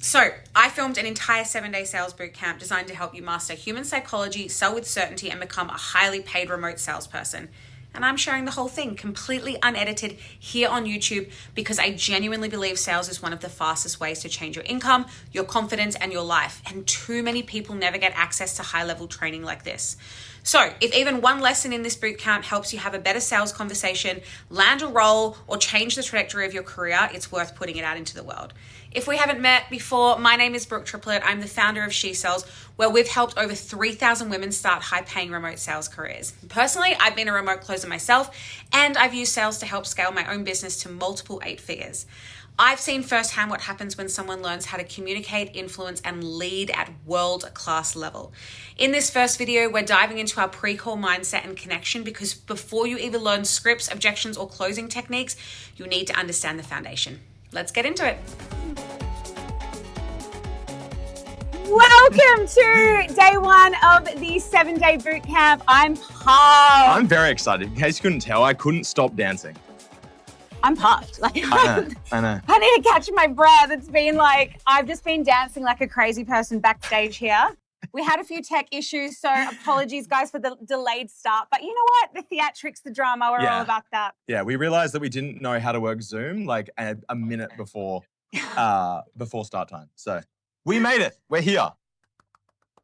So I filmed an entire 7-day sales bootcamp designed to help you master human psychology, sell with certainty, and become a highly paid remote salesperson. And I'm sharing the whole thing completely unedited here on YouTube because I genuinely believe sales is one of the fastest ways to change your income, your confidence, and your life. And too many people never get access to high-level training like this. So if even one lesson in this bootcamp helps you have a better sales conversation, land a role, or change the trajectory of your career, it's worth putting it out into the world. If we haven't met before, my name is Brooke Triplett. I'm the founder of She Sells, where we've helped over 3,000 women start high-paying remote sales careers. Personally, I've been a remote closer myself, and I've used sales to help scale my own business to multiple 8 figures. I've seen firsthand what happens when someone learns how to communicate, influence, and lead at world-class level. In this first video, we're diving into our pre-call mindset and connection because before you even learn scripts, objections, or closing techniques, you need to understand the foundation. Let's get into it. Welcome to day 1 of the 7-day bootcamp. I'm pumped. I'm very excited. In case you couldn't tell, I couldn't stop dancing. I'm puffed. Like I know. I need to catch my breath. It's been like, I've just been dancing like a crazy person backstage here. We had a few tech issues, so apologies guys for the delayed start. But you know what? The theatrics, the drama, we're all about that. Yeah, we realized that we didn't know how to work Zoom like a minute before start time. So we made it. We're here.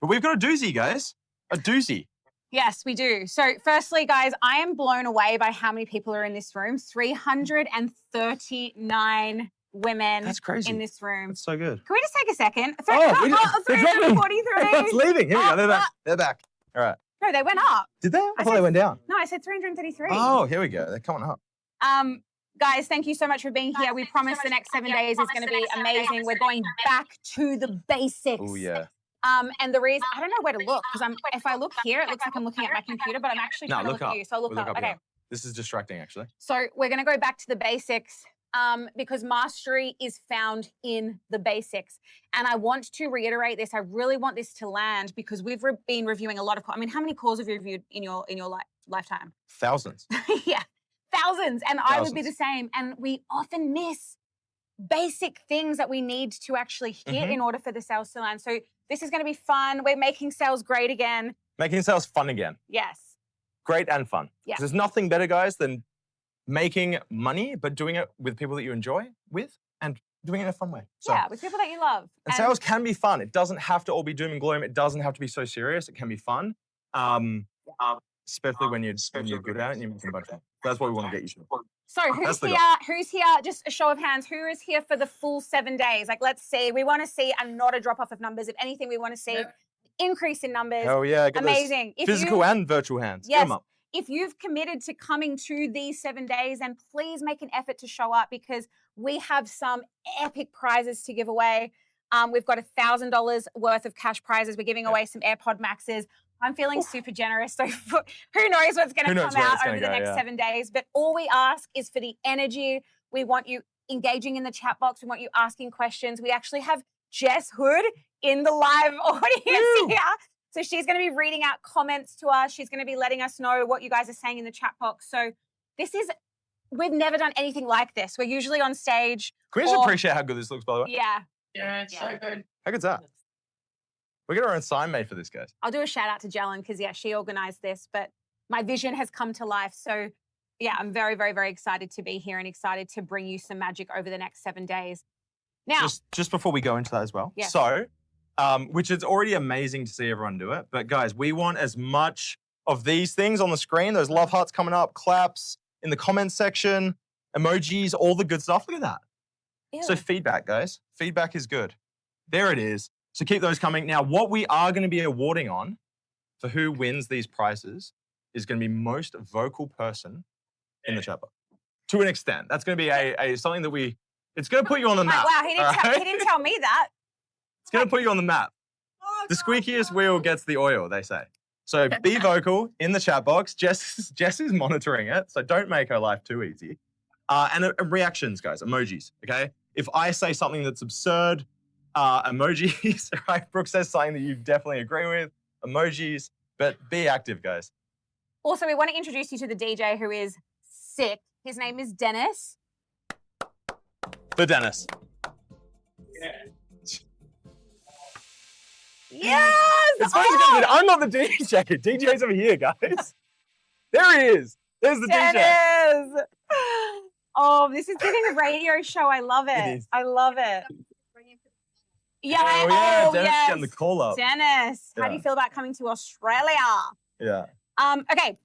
But we've got a doozy, guys. A doozy. Yes, we do. So firstly, guys, I am blown away by how many people are in this room. 339 women. That's crazy. In this room. That's so good. Can we just take a second? 343. 343. It's leaving. Here we go. They're back. They're back. All right. No, they went up. Did they? I thought they went down. No, I said 333. Oh, here we go. They're coming up. Guys, thank you so much for being here. We promise the next 7 days is going to be amazing. We're going back to the basics. Oh, yeah. And the reason, I don't know where to look because if I look here, it looks like I'm looking at my computer, but I'm actually trying to look at you. So I'll look up. Okay. Yeah. This is distracting, actually. So we're going to go back to the basics because mastery is found in the basics. And I want to reiterate this. I really want this to land because we've been reviewing a lot of, how many calls have you reviewed in your lifetime? Thousands. Yeah, thousands. And I would be the same. And we often miss basic things that we need to actually hit in order for the sales to land. So this is going to be fun. We're making sales great again. Making sales fun again. Yes. Great and fun. Yeah. There's nothing better, guys, than making money, but doing it with people that you enjoy with and doing it in a fun way. So, yeah, with people that you love. And sales can be fun. It doesn't have to all be doom and gloom. It doesn't have to be so serious. It can be fun, especially when you're good at it and you're making a bunch of money. That's what we want to get you to. So who's here? Who's here? Just a show of hands. Who is here for the full 7 days? Like, let's see. We want to see not a drop off of numbers. If anything, we want to see increase in numbers. Hell yeah. Get amazing. Physical and virtual hands. Yes. Get 'em up. If you've committed to coming to these 7 days, then please make an effort to show up because we have some epic prizes to give away. We've got $1,000 worth of cash prizes. We're giving away some AirPod Maxes. I'm feeling super generous. So who knows what's going to come out over the next 7 days. But all we ask is for the energy. We want you engaging in the chat box. We want you asking questions. We actually have Jess Hood in the live audience here. So she's going to be reading out comments to us. She's going to be letting us know what you guys are saying in the chat box. So we've never done anything like this. We're usually on stage. Can we just appreciate how good this looks, by the way? Yeah. Yeah, it's so good. How good's that? We got our own sign made for this, guys. I'll do a shout out to Jellen because, she organized this, but my vision has come to life. So, I'm very, very, very excited to be here and excited to bring you some magic over the next 7 days. Now, just before we go into that as well. Yes. So, which is already amazing to see everyone do it. But guys, we want as much of these things on the screen, those love hearts coming up, claps in the comments section, emojis, all the good stuff. Look at that. Ew. So feedback, guys. Feedback is good. There it is. So keep those coming. Now, what we are going to be awarding on for who wins these prizes is going to be most vocal person in the chat box. To an extent. That's going to be a something that it's going to put you on the map. Wow, he didn't tell me that. It's going to put you on the map. The squeakiest wheel gets the oil, they say. So be vocal in the chat box. Jess is monitoring it, so don't make her life too easy. And reactions, guys, emojis, okay? If I say something that's absurd, emojis, right? Brooke says something that you definitely agree with, emojis, but be active, guys. Also, we want to introduce you to the DJ who is sick. His name is Dennis. The Dennis. Yeah. Yes! It's supposed to come in. I'm not the DJ. DJ's over here, guys. There he is. There's the DJ. Dennis! Oh, this is giving a radio show. I love it. It is. I love it. Yeah. Oh, yeah. Dennis yes. getting the call up. Dennis, how do Yeah. you feel about coming to Australia? Yeah. Okay.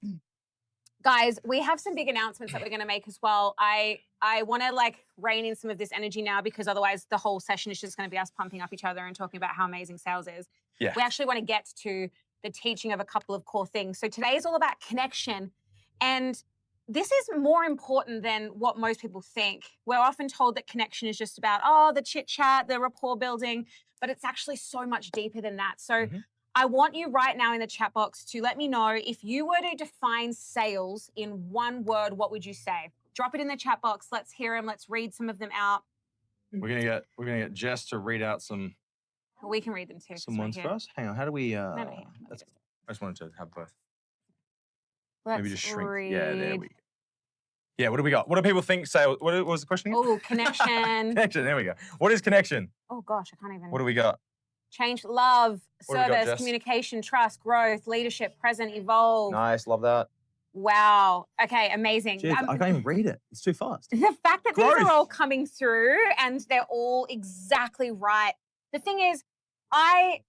Guys, we have some big announcements that we're going to make as well. I want to like rein in some of this energy now because otherwise the whole session is just going to be us pumping up each other and talking about how amazing sales is. Yeah. We actually want to get to the teaching of a couple of core things. So today is all about connection. And this is more important than what most people think. We're often told that connection is just about, the chit chat, the rapport building, but it's actually so much deeper than that. So I want you right now in the chat box to let me know if you were to define sales in one word, what would you say? Drop it in the chat box. Let's hear them. Let's read some of them out. We're gonna get Jess to read out some We can read them too. ones for us. Hang on, how do we? No, I just wanted to have both. Let's Maybe just shrink. read. Yeah, there we go. Yeah, what do we got? What do people think sales? What was the question again? Oh, connection. Connection. There we go. What is connection? Oh gosh, I can't even. What do we got? Change, love, What do we got, service, Jess? communication, trust, growth, leadership, present, evolve. Nice, love that. Wow. Okay, amazing. Jeez, I can't even read it. It's too fast. The fact that these Growth. are all coming through and they're all exactly right. The thing is, I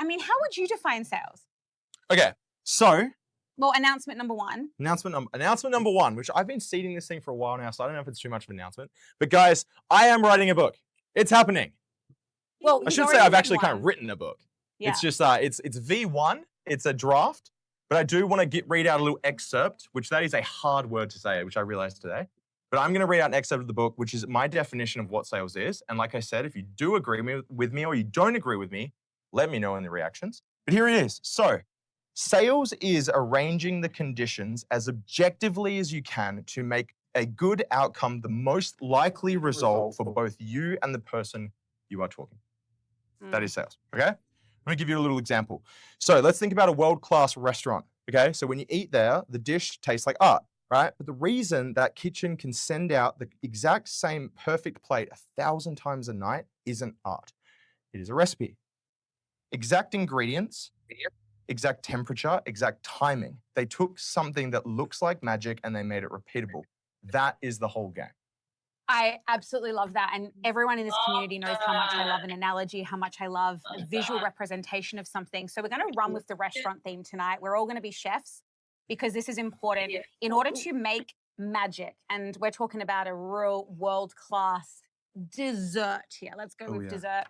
mean, how would you define sales? Okay, so Well, announcement number one. announcement number one, which I've been seeding this thing for a while now, so I don't know if it's too much of an announcement. But guys, I am writing a book. It's happening. Well, I should say I've actually kind of written a book. Yeah. It's just it's V1. It's a draft, but I do want to read out a little excerpt, which that is a hard word to say, which I realized today. But I'm going to read out an excerpt of the book, which is my definition of what sales is. And like I said, if you do agree with me or you don't agree with me, let me know in the reactions. But here it is. So, sales is arranging the conditions as objectively as you can to make a good outcome the most likely result for both you and the person you are talking. That is sales, okay? I'm gonna give you a little example. So let's think about a world-class restaurant, okay? So when you eat there, the dish tastes like art, right? But the reason that kitchen can send out the exact same perfect plate 1,000 times a night isn't art. It is a recipe. Exact ingredients, exact temperature, exact timing. They took something that looks like magic and they made it repeatable. That is the whole game. I absolutely love that. And everyone in this community knows how much I love an analogy, how much I love a visual representation of something. So we're going to run with the restaurant theme tonight. We're all going to be chefs because this is important in order to make magic. And we're talking about a real world-class dessert here. Let's go with dessert.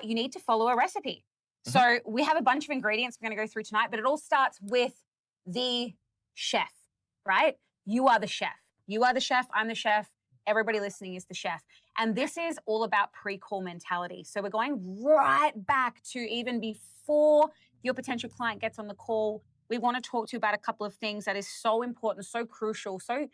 You need to follow a recipe. So we have a bunch of ingredients we're going to go through tonight, but it all starts with the chef, right? You are the chef. You are the chef. I'm the chef. Everybody listening is the chef. And this is all about pre-call mentality. So we're going right back to even before your potential client gets on the call. We want to talk to you about a couple of things that is so important, so crucial, so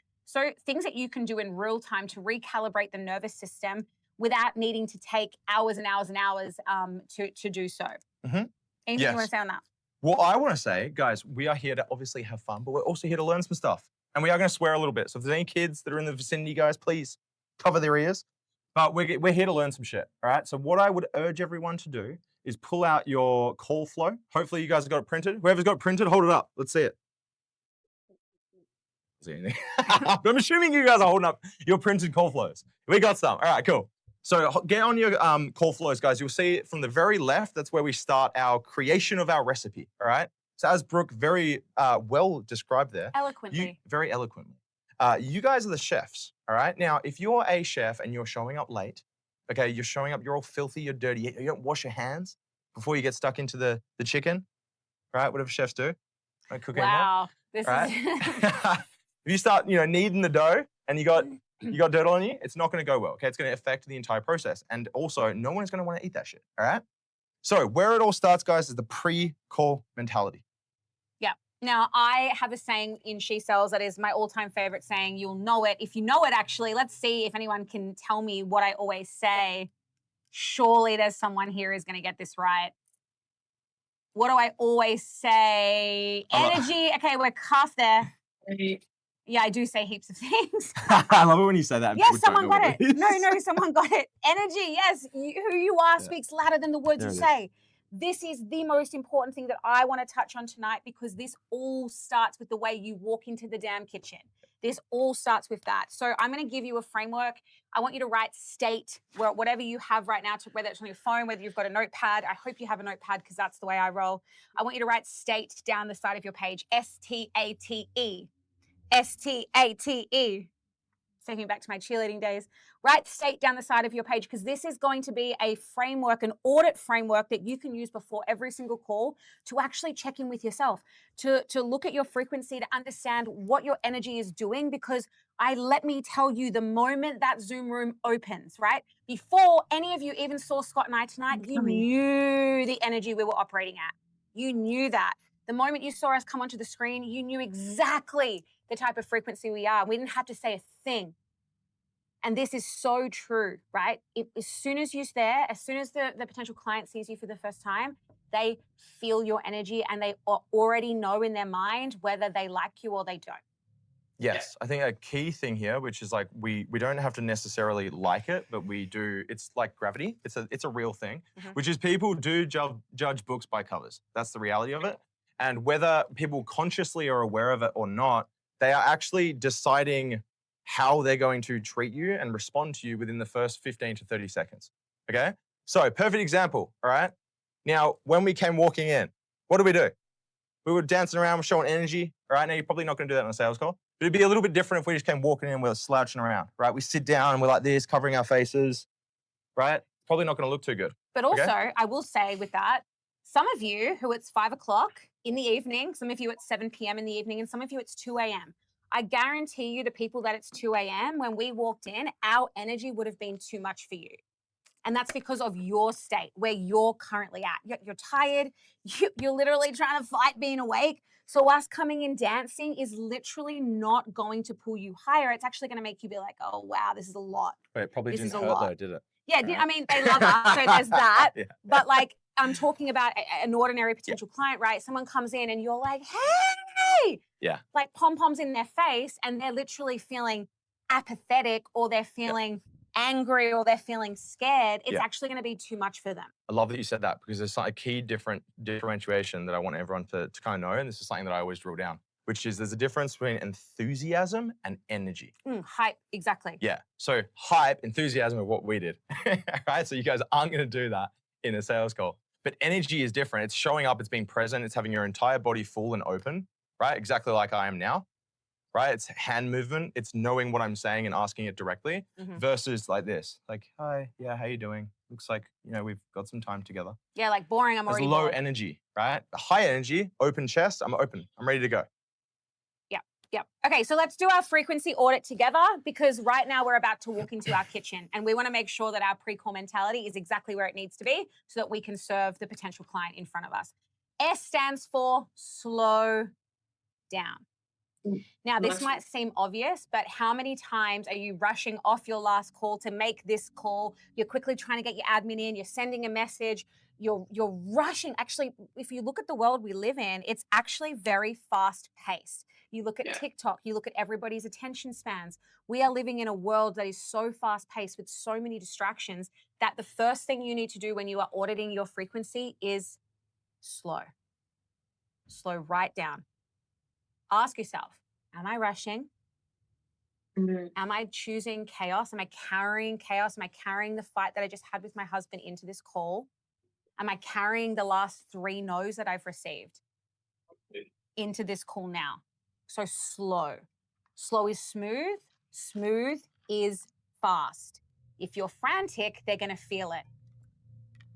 things that you can do in real time to recalibrate the nervous system without needing to take hours and hours and hours to do so. Anything you want to say on that? Well, I want to say, guys, we are here to obviously have fun, but we're also here to learn some stuff. And we are going to swear a little bit. So if there's any kids that are in the vicinity, guys, please cover their ears. But we're here to learn some shit, all right? So what I would urge everyone to do is pull out your call flow. Hopefully you guys have got it printed. Whoever's got it printed, hold it up. Let's see it. See anything? I'm assuming you guys are holding up your printed call flows. We got some. All right, cool. So get on your call flows, guys. You'll see it from the very left. That's where we start our creation of our recipe, all right? So as Brooke very well described there. Eloquently. Very eloquently. You guys are the chefs, all right? Now, if you're a chef and you're showing up late, okay, you're showing up, you're all filthy, you're dirty, you don't wash your hands before you get stuck into the chicken, right? Whatever chefs do. Don't cook Wow. This right? is If you start, kneading the dough and you got dirt on you, it's not going to go well, okay? It's going to affect the entire process. And also, no one is going to want to eat that shit, all right? So where it all starts, guys, is the pre-call mentality. Now, I have a saying in She Sells that is my all-time favorite saying. You'll know it. If you know it, actually, let's see if anyone can tell me what I always say. Surely there's someone here who's going to get this right. What do I always say? Energy. Okay, we're half there. Yeah, I do say heaps of things. I love it when you say that. Yes, someone got it. No, someone got it. Energy, yes. Who you are speaks louder than the words you say. this is the most important thing that I want to touch on tonight, because this all starts with the way you walk into the damn kitchen. This all starts with that. So I'm going to give you a framework. I want you to write state, whatever you have right now, whether it's on your phone, whether you've got a notepad. I hope you have a notepad, because that's the way I roll. I want you to write state down the side of your page. S-T-A-T-E. S-T-A-T-E. Taking me back to my cheerleading days. Write state down the side of your page, because this is going to be a framework, an audit framework that you can use before every single call to actually check in with yourself, to look at your frequency, to understand what your energy is doing. Because let me tell you, the moment that Zoom room opens, right? Before any of you even saw Scott and I tonight, you knew the energy we were operating at. You knew that. The moment you saw us come onto the screen, you knew exactly the type of frequency we are. We didn't have to say a thing. And this is so true, right? As soon as you're there, as soon as the potential client sees you for the first time, they feel your energy, and they already know in their mind whether they like you or they don't. Yes, I think a key thing here, which is like we don't have to necessarily like it, but we do. It's like gravity. It's a real thing, which is people do judge books by covers. That's the reality of it. And whether people consciously are aware of it or not, they are actually deciding how they're going to treat you and respond to you within the first 15 to 30 seconds. Okay? So, perfect example, all right? Now, when we came walking in, what do? We were dancing around, we're showing energy, all right? Now, you're probably not going to do that on a sales call, but it'd be a little bit different if we just came walking in and we were slouching around, right? We sit down and we're like this, covering our faces, right? Probably not going to look too good. But also, I will say with that, some of you who it's 5 o'clock in the evening, some of you it's 7 p.m. in the evening, and some of you it's 2 a.m. I guarantee you, the people that it's 2 a.m., when we walked in, our energy would have been too much for you. And that's because of your state, where you're currently at. You're tired. You're literally trying to fight being awake. So us coming in dancing is literally not going to pull you higher. It's actually going to make you be like, oh, wow, this is a lot. But it probably didn't hurt though, did it? Yeah, right. I mean, they love us, so there's that. Yeah. But like, I'm talking about an ordinary potential client, right? Someone comes in and you're like, hey, like pom-poms in their face, and they're literally feeling apathetic, or they're feeling angry, or they're feeling scared. It's actually going to be too much for them. I love that you said that, because there's a key differentiation that I want everyone to kind of know, and this is something that I always drill down, which is there's a difference between enthusiasm and energy. Hype, exactly. Yeah. So hype, enthusiasm are what we did, right? So you guys aren't going to do that in a sales call. But energy is different. It's showing up, it's being present, it's having your entire body full and open, right? Exactly like I am now, right? It's hand movement, it's knowing what I'm saying and asking it directly, versus like this, like, hi, yeah, how you doing? Looks like, we've got some time together. Yeah, like boring, I'm already low bored. Energy, right? High energy, open chest, I'm open, I'm ready to go. Yep. Okay, so let's do our frequency audit together, because right now we're about to walk into our kitchen, and we want to make sure that our pre-call mentality is exactly where it needs to be so that we can serve the potential client in front of us. S stands for slow down. Now, this might seem obvious, but how many times are you rushing off your last call to make this call? You're quickly trying to get your admin in, you're sending a message, you're rushing. Actually, if you look at the world we live in, it's actually very fast paced. You look at TikTok, you look at everybody's attention spans. We are living in a world that is so fast paced with so many distractions that the first thing you need to do when you are auditing your frequency is slow. Slow right down. Ask yourself, am I rushing? Am I choosing chaos? Am I carrying chaos? Am I carrying the fight that I just had with my husband into this call? Am I carrying the last 3 no's that I've received into this call now? So slow. Slow is smooth. Smooth is fast. If you're frantic, they're going to feel it.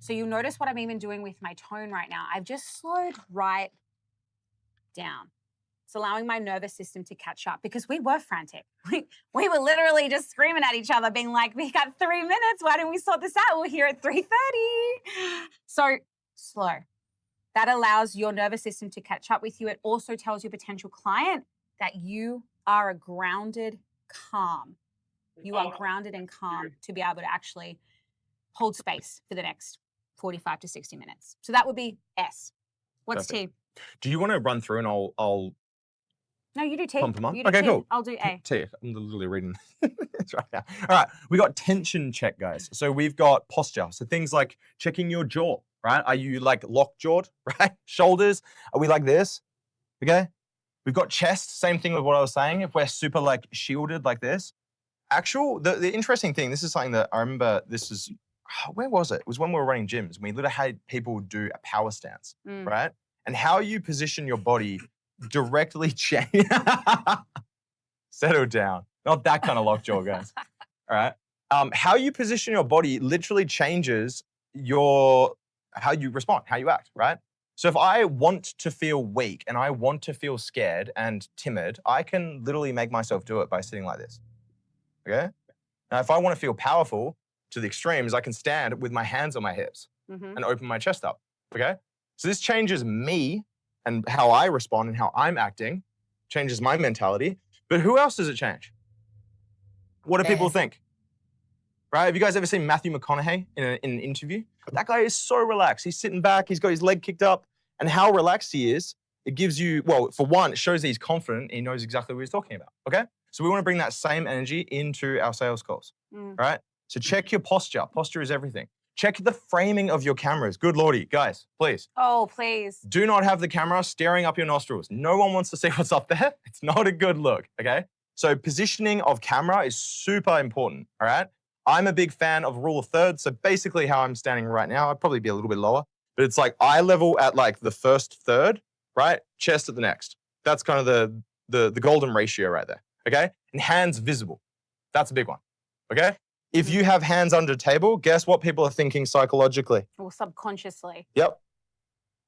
So you notice what I'm even doing with my tone right now. I've just slowed right down. It's allowing my nervous system to catch up, because we were frantic. We were literally just screaming at each other, being like, we got 3 minutes. Why didn't we sort this out? We're here at 3:30. So slow. That allows your nervous system to catch up with you. It also tells your potential client that you are a grounded, calm. You are grounded and calm to be able to actually hold space for the next 45 to 60 minutes. So that would be S. What's Perfect. T? Do you want to run through and I'll No, you do T. pump them up? You do Okay, T. cool. I'll do A. T. I'm literally reading this right now. All right, we got tension check, guys. So we've got posture. So things like checking your jaw, right? Are you like lock-jawed, right? Shoulders, are we like this? Okay. We've got chest, same thing with what I was saying. If we're super like shielded like this, the interesting thing, this is something that I remember, where was it? It was when we were running gyms. We literally had people do a power stance, right? And how you position your body directly change. Settle down. Not that kind of lockjaw, guys. All right. How you position your body literally changes how you respond, how you act, right? So if I want to feel weak and I want to feel scared and timid, I can literally make myself do it by sitting like this. Okay. Now, if I want to feel powerful to the extremes, I can stand with my hands on my hips and open my chest up. Okay. So this changes me and how I respond and how I'm acting, changes my mentality. But who else does it change? What do people think? Right? Have you guys ever seen Matthew McConaughey in an interview? That guy is so relaxed. He's sitting back. He's got his leg kicked up. And how relaxed he is, it gives you, well, for one, it shows that he's confident. He knows exactly what he's talking about. Okay? So we want to bring that same energy into our sales calls. Right? So check your posture. Posture is everything. Check the framing of your cameras. Good Lordy, guys, please. Oh, please. Do not have the camera staring up your nostrils. No one wants to see what's up there. It's not a good look, okay? So positioning of camera is super important, all right? I'm a big fan of rule of thirds. So basically how I'm standing right now, I'd probably be a little bit lower, but it's like eye level at like the first third, right? Chest at the next. That's kind of the golden ratio right there, okay? And hands visible. That's a big one, okay? If you have hands under table, guess what people are thinking psychologically? Or subconsciously. Yep.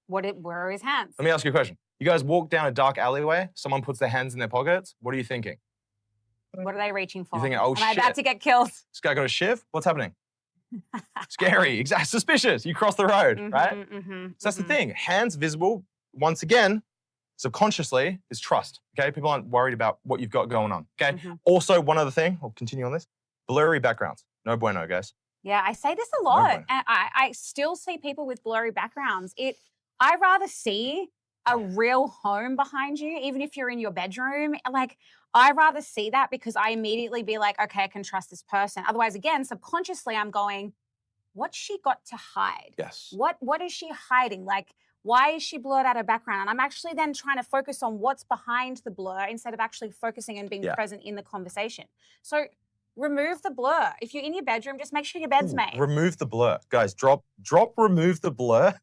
Where are his hands? Let me ask you a question. You guys walk down a dark alleyway, someone puts their hands in their pockets, what are you thinking? What are they reaching for? You're thinking, oh, Am I shit. about to get killed? This guy got a shiv? What's happening? Scary, exactly, suspicious. You cross the road, right? So that's the thing. Hands visible, once again, subconsciously, is trust, okay? People aren't worried about what you've got going on, okay? Also, one other thing, I'll continue on this. Blurry backgrounds. No bueno, guys. Yeah, I say this a lot. And I still see people with blurry backgrounds. I rather see a real home behind you, even if you're in your bedroom. Like, I rather see that because I immediately be like, okay, I can trust this person. Otherwise, again, subconsciously, I'm going, what's she got to hide? Yes. What is she hiding? Like, why is she blurred out of background? And I'm actually then trying to focus on what's behind the blur instead of actually focusing and being present in the conversation. So remove the blur. If you're in your bedroom, just make sure your bed's made. Remove the blur. Guys, drop remove the blur.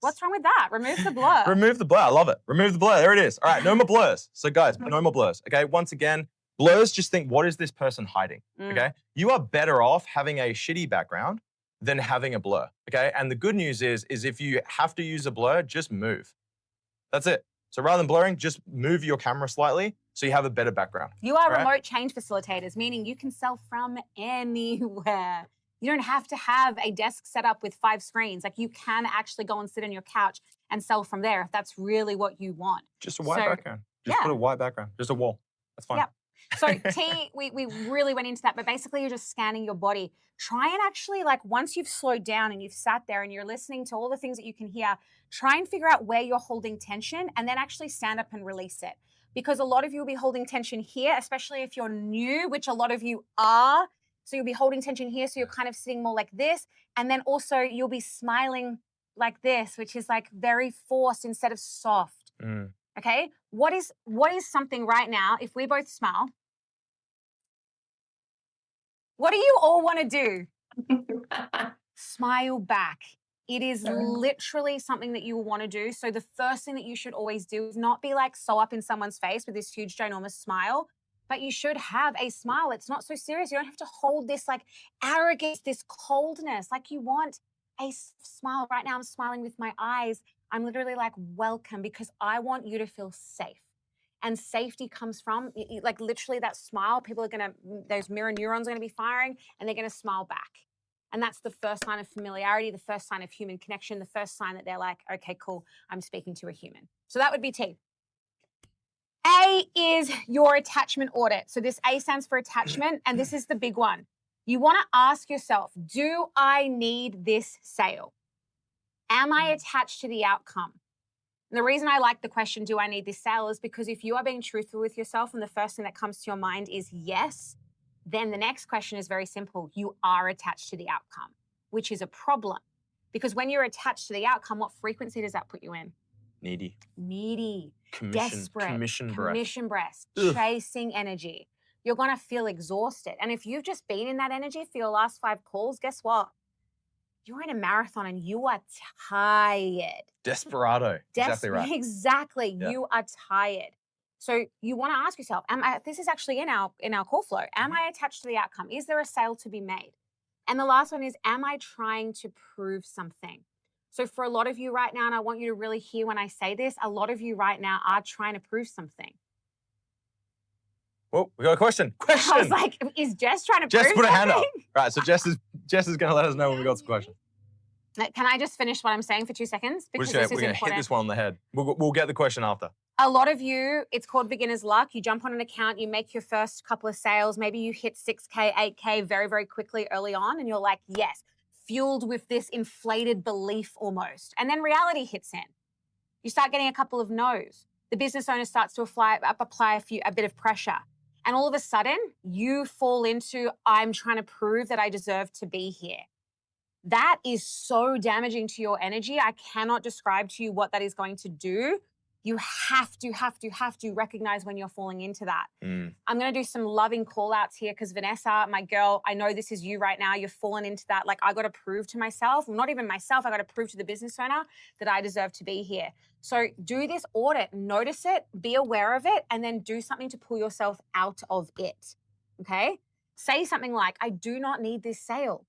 What's wrong with that? Remove the blur. Remove the blur. I love it. Remove the blur. There it is. All right, no more blurs. So guys, no more blurs. Okay, once again, blurs, just think, what is this person hiding? Okay, you are better off having a shitty background than having a blur. Okay, and the good news is if you have to use a blur, just move. That's it. So rather than blurring, just move your camera slightly so you have a better background. You are remote change facilitators, meaning you can sell from anywhere. You don't have to have a desk set up with 5 screens. Like, you can actually go and sit on your couch and sell from there if that's really what you want. Just a white background. Just put a white background. Just a wall. That's fine. Yep. So T, we really went into that, but basically you're just scanning your body. Try and actually, like, once you've slowed down and you've sat there and you're listening to all the things that you can hear, try and figure out where you're holding tension and then actually stand up and release it. Because a lot of you will be holding tension here, especially if you're new, which a lot of you are. So you'll be holding tension here. So you're kind of sitting more like this. And then also you'll be smiling like this, which is like very forced instead of soft. Okay. What is something right now, if we both smile, what do you all want to do? Smile back. It is literally something that you will want to do. So the first thing that you should always do is not be like so up in someone's face with this huge, ginormous smile, but you should have a smile. It's not so serious. You don't have to hold this like arrogance, this coldness. Like, you want a smile. Right now I'm smiling with my eyes. I'm literally like, welcome, because I want you to feel safe. And safety comes from, like, literally that smile. People are going to, those mirror neurons are going to be firing and they're going to smile back. And that's the first sign of familiarity, the first sign of human connection, the first sign that they're like, okay, cool, I'm speaking to a human. So that would be T. A is your attachment audit. So this A stands for attachment, and this is the big one. You want to ask yourself, do I need this sale? Am I attached to the outcome? And the reason I like the question, do I need this sale, is because if you are being truthful with yourself and the first thing that comes to your mind is yes, then the next question is very simple. You are attached to the outcome, which is a problem. Because when you're attached to the outcome, what frequency does that put you in? Needy. Needy, desperate, Commission breast, Ugh. chasing energy. You're going to feel exhausted. And if you've just been in that energy for your last 5 calls, guess what? You're in a marathon and you are tired. Desperado. Exactly right. Exactly. Yeah. You are tired. So you want to ask yourself, this is actually in our call flow. Am I attached to the outcome? Is there a sale to be made? And the last one is, am I trying to prove something? So for a lot of you right now, and I want you to really hear when I say this, a lot of you right now are trying to prove something. Oh, we got a question. I was like, is Jess trying to prove something? Jess put a hand up. Right, so Jess is going to let us know when we got some questions. Can I just finish what I'm saying for 2 seconds? Because We're going to hit this one on the head. We'll get the question after. A lot of you, it's called beginner's luck. You jump on an account, you make your first couple of sales. Maybe you hit 6K, 8K very, very quickly early on. And you're like, yes, fueled with this inflated belief almost. And then reality hits in. You start getting a couple of no's. The business owner starts to apply a bit of pressure. And all of a sudden, you fall into, I'm trying to prove that I deserve to be here. That is so damaging to your energy. I cannot describe to you what that is going to do. You have to recognize when you're falling into that. I'm going to do some loving call outs here because Vanessa, my girl, I know this is you right now. You're falling into that. Like, I got to prove to myself, not even myself, I got to prove to the business owner that I deserve to be here. So do this audit, notice it, be aware of it, and then do something to pull yourself out of it. Okay? Say something like, I do not need this sale.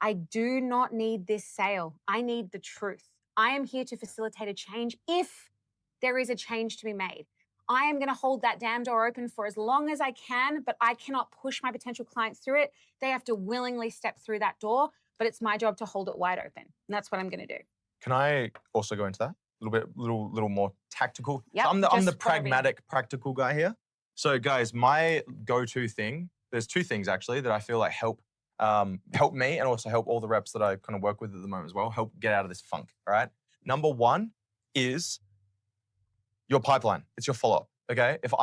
I do not need this sale. I need the truth. I am here to facilitate a change if there is a change to be made. I am going to hold that damn door open for as long as I can, but I cannot push my potential clients through it. They have to willingly step through that door, but it's my job to hold it wide open. And that's what I'm going to do. Can I also go into that? A little more tactical? Yep, So I'm the pragmatic, practical guy here. So guys, my go-to thing, there's 2 things actually that I feel like help me and also help all the reps that I kind of work with at the moment as well, help get out of this funk, all right? Number 1 is your pipeline. It's your follow-up, okay? If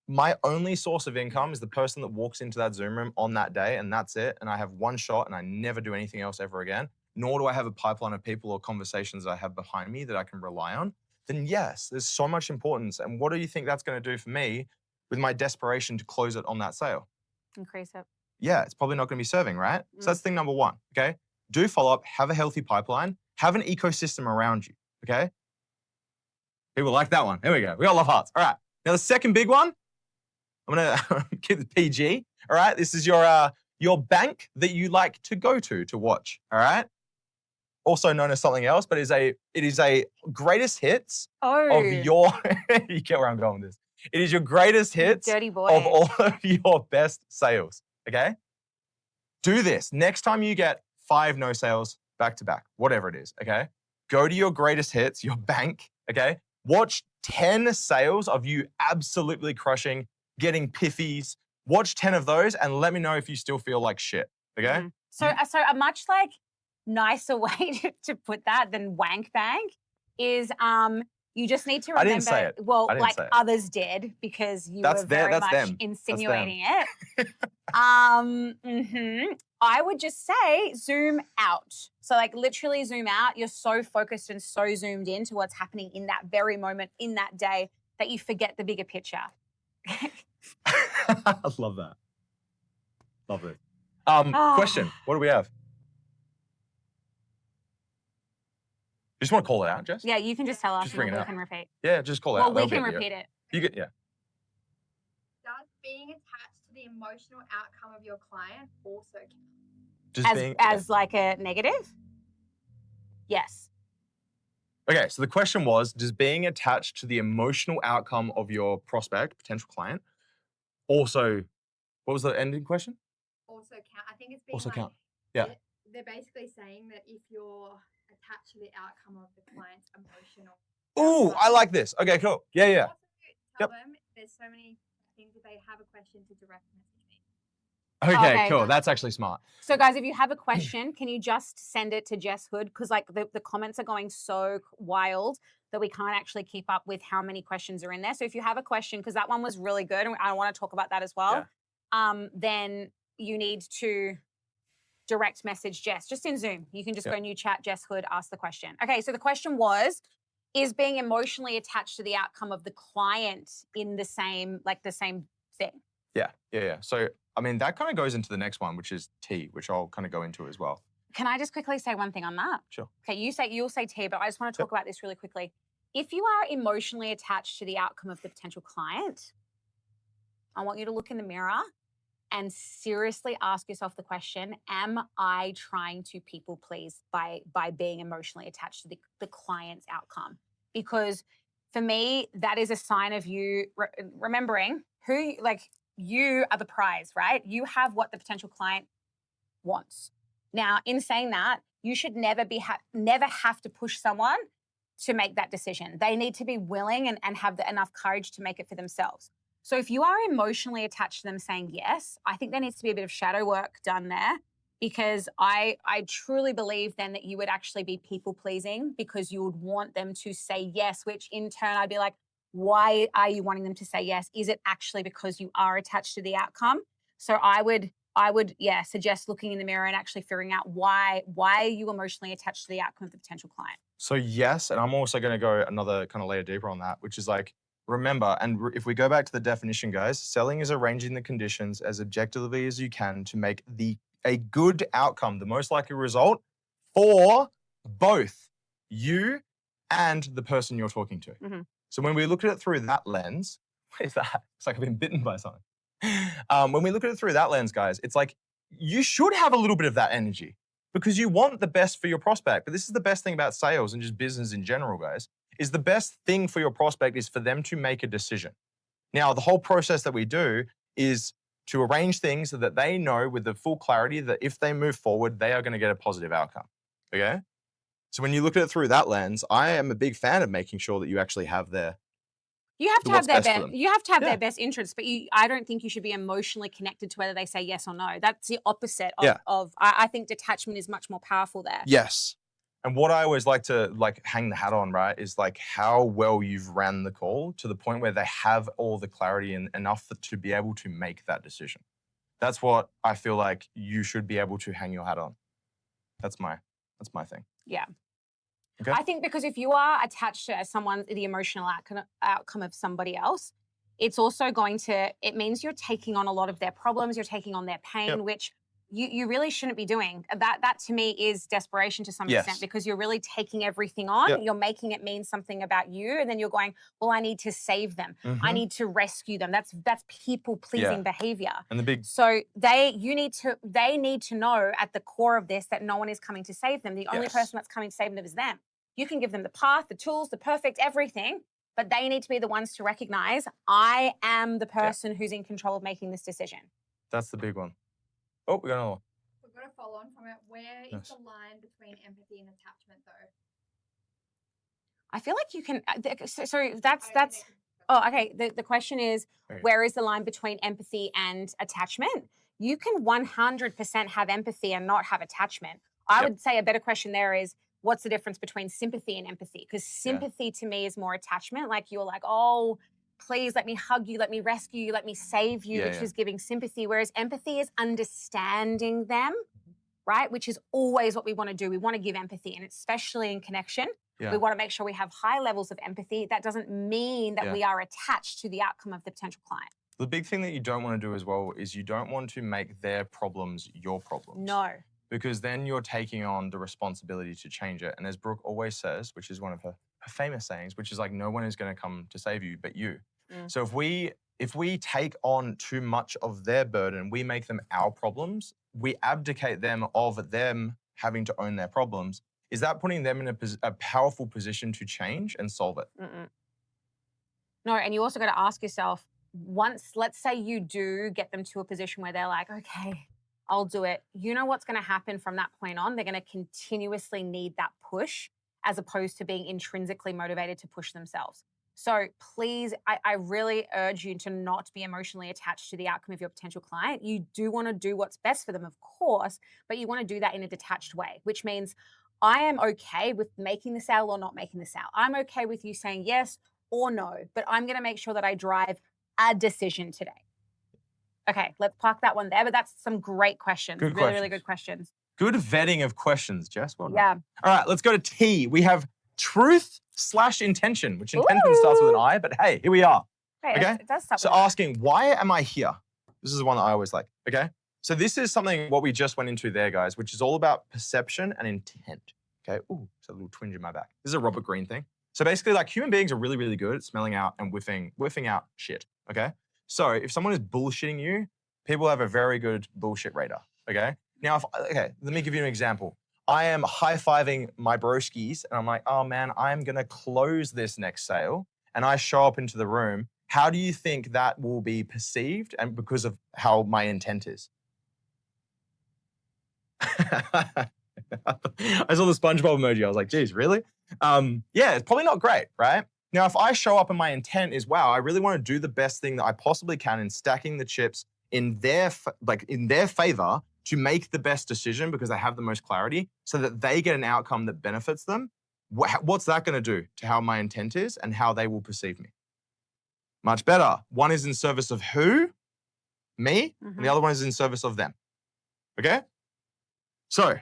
my only source of income is the person that walks into that Zoom room on that day and that's it, and I have one shot and I never do anything else ever again, nor do I have a pipeline of people or conversations that I have behind me that I can rely on, then yes, there's so much importance. And what do you think that's going to do for me with my desperation to close it on that sale? Increase it. Yeah, it's probably not going to be serving, right? So that's thing number 1, okay? Do follow-up, have a healthy pipeline, have an ecosystem around you, okay? People like that one. Here we go. We all love hearts. All right. Now the second big one, I'm going to keep it PG, all right? This is your bank that you like to go to watch, all right? Also known as something else, but it is a greatest hits of your, you get where I'm going with this. It is your greatest hits Dirty boy. of all of your best sales, okay? Do this. Next time you get 5 no sales back to back, whatever it is, okay? Go to your greatest hits, your bank, okay? Watch 10 sales of you absolutely crushing, getting piffies. Watch 10 of those and let me know if you still feel like shit, okay? So a much like nicer way to put that than wank bank is you just need to remember. I didn't say it. Well, like say it. others did because you were very much them. insinuating it. I would just say zoom out. So like literally zoom out. You're so focused and so zoomed into what's happening in that very moment, in that day, that you forget the bigger picture. I love that. Love it. Question. What do we have? You just want to call it out, Jess? Yeah, you can just tell us Just and bring it we up. can repeat. Yeah, just call it Well, out. we can repeat it. You get, yeah. Does being attached to the emotional outcome of your client also count? Just as like a negative? Yes. Okay, so the question was, does being attached to the emotional outcome of your prospect, potential client, also, what was the ending question? Also count. I think it's being Also like, count. Yeah. They're basically saying that if you're attached to the outcome of the client's emotional. Ooh, I like this. Okay, cool. Yeah. Also, tell them there's so many things if they have a question to direct message me. Okay, cool. That's actually smart. So guys, if you have a question, can you just send it to Jess Hood? Because like the comments are going so wild that we can't actually keep up with how many questions are in there. So if you have a question, because that one was really good and I want to talk about that as well, then you need to direct message Jess, just in Zoom. You can just go new chat, Jess Hood, ask the question. Okay, so the question was, is being emotionally attached to the outcome of the client in the same thing? Yeah. So, I mean, that kind of goes into the next one, which is T, which I'll kind of go into as well. Can I just quickly say one thing on that? Sure. Okay, you'll say T, but I just want to talk about this really quickly. If you are emotionally attached to the outcome of the potential client, I want you to look in the mirror and seriously ask yourself the question, am I trying to people please by being emotionally attached to the client's outcome? Because for me, that is a sign of you remembering who, like, you are the prize, right? You have what the potential client wants. Now, in saying that, you should never have to push someone to make that decision. They need to be willing and have enough courage to make it for themselves. So if you are emotionally attached to them saying yes, I think there needs to be a bit of shadow work done there, because I truly believe then that you would actually be people pleasing because you would want them to say yes, which in turn I'd be like, why are you wanting them to say yes? Is it actually because you are attached to the outcome? So I would suggest looking in the mirror and actually figuring out why are you emotionally attached to the outcome of the potential client? So yes, and I'm also going to go another kind of layer deeper on that, which is like, remember, and if we go back to the definition, guys, selling is arranging the conditions as objectively as you can to make a good outcome, the most likely result for both you and the person you're talking to. Mm-hmm. So when we look at it through that lens, what is that? It's like I've been bitten by something. When we look at it through that lens, guys, it's like you should have a little bit of that energy because you want the best for your prospect. But this is the best thing about sales and just business in general, guys, is the best thing for your prospect is for them to make a decision. Now, the whole process that we do is to arrange things so that they know with the full clarity that if they move forward, they are going to get a positive outcome. Okay? So when you look at it through that lens, I am a big fan of making sure that you actually have their You have to what's have best for them. you have to have Yeah. their best interests, but I don't think you should be emotionally connected to whether they say yes or no. That's the opposite of I think detachment is much more powerful there. Yes. And what I always like to hang the hat on, right, is like how well you've ran the call to the point where they have all the clarity and enough to be able to make that decision. That's what I feel like you should be able to hang your hat on. That's my thing. Yeah. Okay. I think because if you are attached to the emotional outcome of somebody else, it's also it means you're taking on a lot of their problems, you're taking on their pain, which you really shouldn't be doing. That to me is desperation to some extent, because you're really taking everything on. You're making it mean something about you, and then you're going, well, I need to save them. I need to rescue them. That's people pleasing behavior. And so they need to know at the core of this that no one is coming to save them. The only person that's coming to save them is them. You can give them the path, the tools, the perfect everything, but they need to be the ones to recognize I am the person who's in control of making this decision. That's the big one. Oh, we got another one. We've got to follow on from it. Where is the line between empathy and attachment, though? I feel like you can. So that's. Oh, okay. The question is, where is the line between empathy and attachment? You can 100% have empathy and not have attachment. I would say a better question there is, what's the difference between sympathy and empathy? Because sympathy to me is more attachment. Like you're like, oh, please let me hug you, let me rescue you, let me save you, which is giving sympathy. Whereas empathy is understanding them, right? Which is always what we want to do. We want to give empathy, and especially in connection. We want to make sure we have high levels of empathy. That doesn't mean that we are attached to the outcome of the potential client. The big thing that you don't want to do as well is you don't want to make their problems your problems. No. Because then you're taking on the responsibility to change it. And as Brooke always says, which is one of her famous sayings, which is like, no one is going to come to save you but you. So if we take on too much of their burden, we make them our problems, we abdicate them of them having to own their problems. Is that putting them in a powerful position to change and solve it? No, and you also got to ask yourself, once, let's say you do get them to a position where they're like, okay, I'll do it. You know what's going to happen from that point on? They're going to continuously need that push as opposed to being intrinsically motivated to push themselves. So please, I really urge you to not be emotionally attached to the outcome of your potential client. You do want to do what's best for them, of course, but you want to do that in a detached way, which means I am okay with making the sale or not making the sale. I'm okay with you saying yes or no, but I'm going to make sure that I drive a decision today. Okay, let's park that one there, but that's some great questions. Really good questions. Good vetting of questions, Jess. Well done. Yeah. All right, let's go to T. We have truth/intention, which intention starts with an I, but hey, here we are. Right, Okay? it does start So with that. asking, why am I here? This is the one that I always like, okay? So this is something, what we just went into there, guys, which is all about perception and intent, okay? Ooh, it's a little twinge in my back. This is a Robert Greene thing. So basically, like, human beings are really, really good at smelling out and whiffing out shit, okay? So if someone is bullshitting you, people have a very good bullshit radar, okay? Now, let me give you an example. I am high-fiving my broskies, and I'm like, oh man, I'm gonna close this next sale, and I show up into the room. How do you think that will be perceived, and because of how my intent is? I saw the SpongeBob emoji. I was like, geez, really? Yeah, it's probably not great, right? Now, if I show up and my intent is, wow, I really want to do the best thing that I possibly can in stacking the chips in their favor to make the best decision because they have the most clarity so that they get an outcome that benefits them, what's that going to do to how my intent is and how they will perceive me? Much better. One is in service of who? Me. And the other one is in service of them. Okay? So,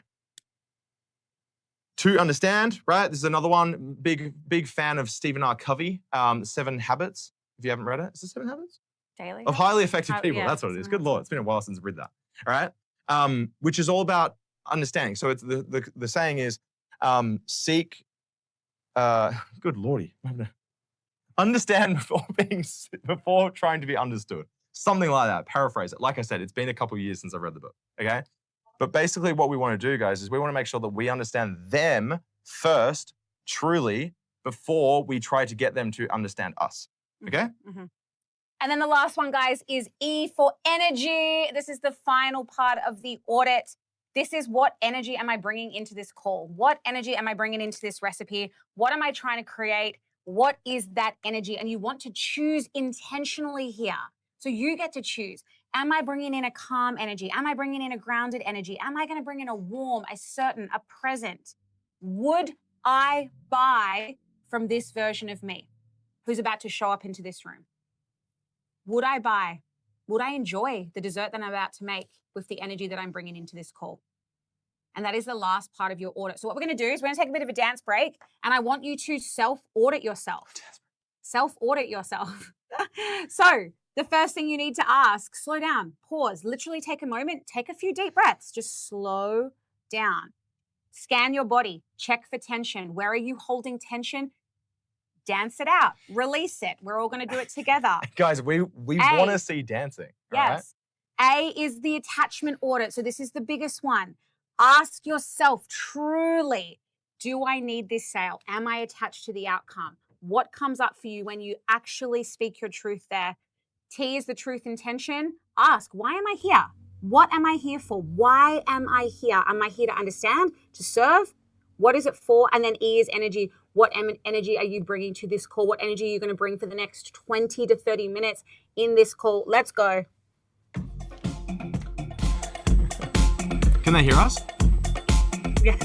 to understand, right? This is another one. Big fan of Stephen R. Covey, 7 Habits. If you haven't read it, is it 7 Habits? Daily. Of highly effective people. Yeah, That's what it is. Good Lord, it's been a while since I've read that. All right? Which is all about understanding. So it's the saying is, seek. Good Lordy, understand before trying to be understood. Something like that. Paraphrase it. Like I said, it's been a couple of years since I've read the book. Okay. But basically what we want to do, guys, is we want to make sure that we understand them first, truly, before we try to get them to understand us. Okay? Mm-hmm. And then the last one, guys, is E for energy. This is the final part of the audit. This is what energy am I bringing into this call? What energy am I bringing into this recipe? What am I trying to create? What is that energy? And you want to choose intentionally here. So you get to choose. Am I bringing in a calm energy? Am I bringing in a grounded energy? Am I going to bring in a warm, a certain, a present? Would I buy from this version of me who's about to show up into this room? Would I buy? Would I enjoy the dessert that I'm about to make with the energy that I'm bringing into this call? And that is the last part of your audit. So what we're going to do is we're going to take a bit of a dance break, and I want you to self-audit yourself. Self-audit yourself. So the first thing you need to ask, slow down, pause, literally take a moment, take a few deep breaths, just slow down. Scan your body, check for tension. Where are you holding tension? Dance it out, release it. We're all going to do it together. Guys, we want to see dancing. Yes. Right? A is the attachment audit. So this is the biggest one. Ask yourself truly, do I need this sale? Am I attached to the outcome? What comes up for you when you actually speak your truth there? T is the truth intention. Ask, why am I here? What am I here for? Why am I here? Am I here to understand, to serve? What is it for? And then E is energy. What energy are you bringing to this call? What energy are you going to bring for the next 20 to 30 minutes in this call? Let's go. Can they hear us? Yes.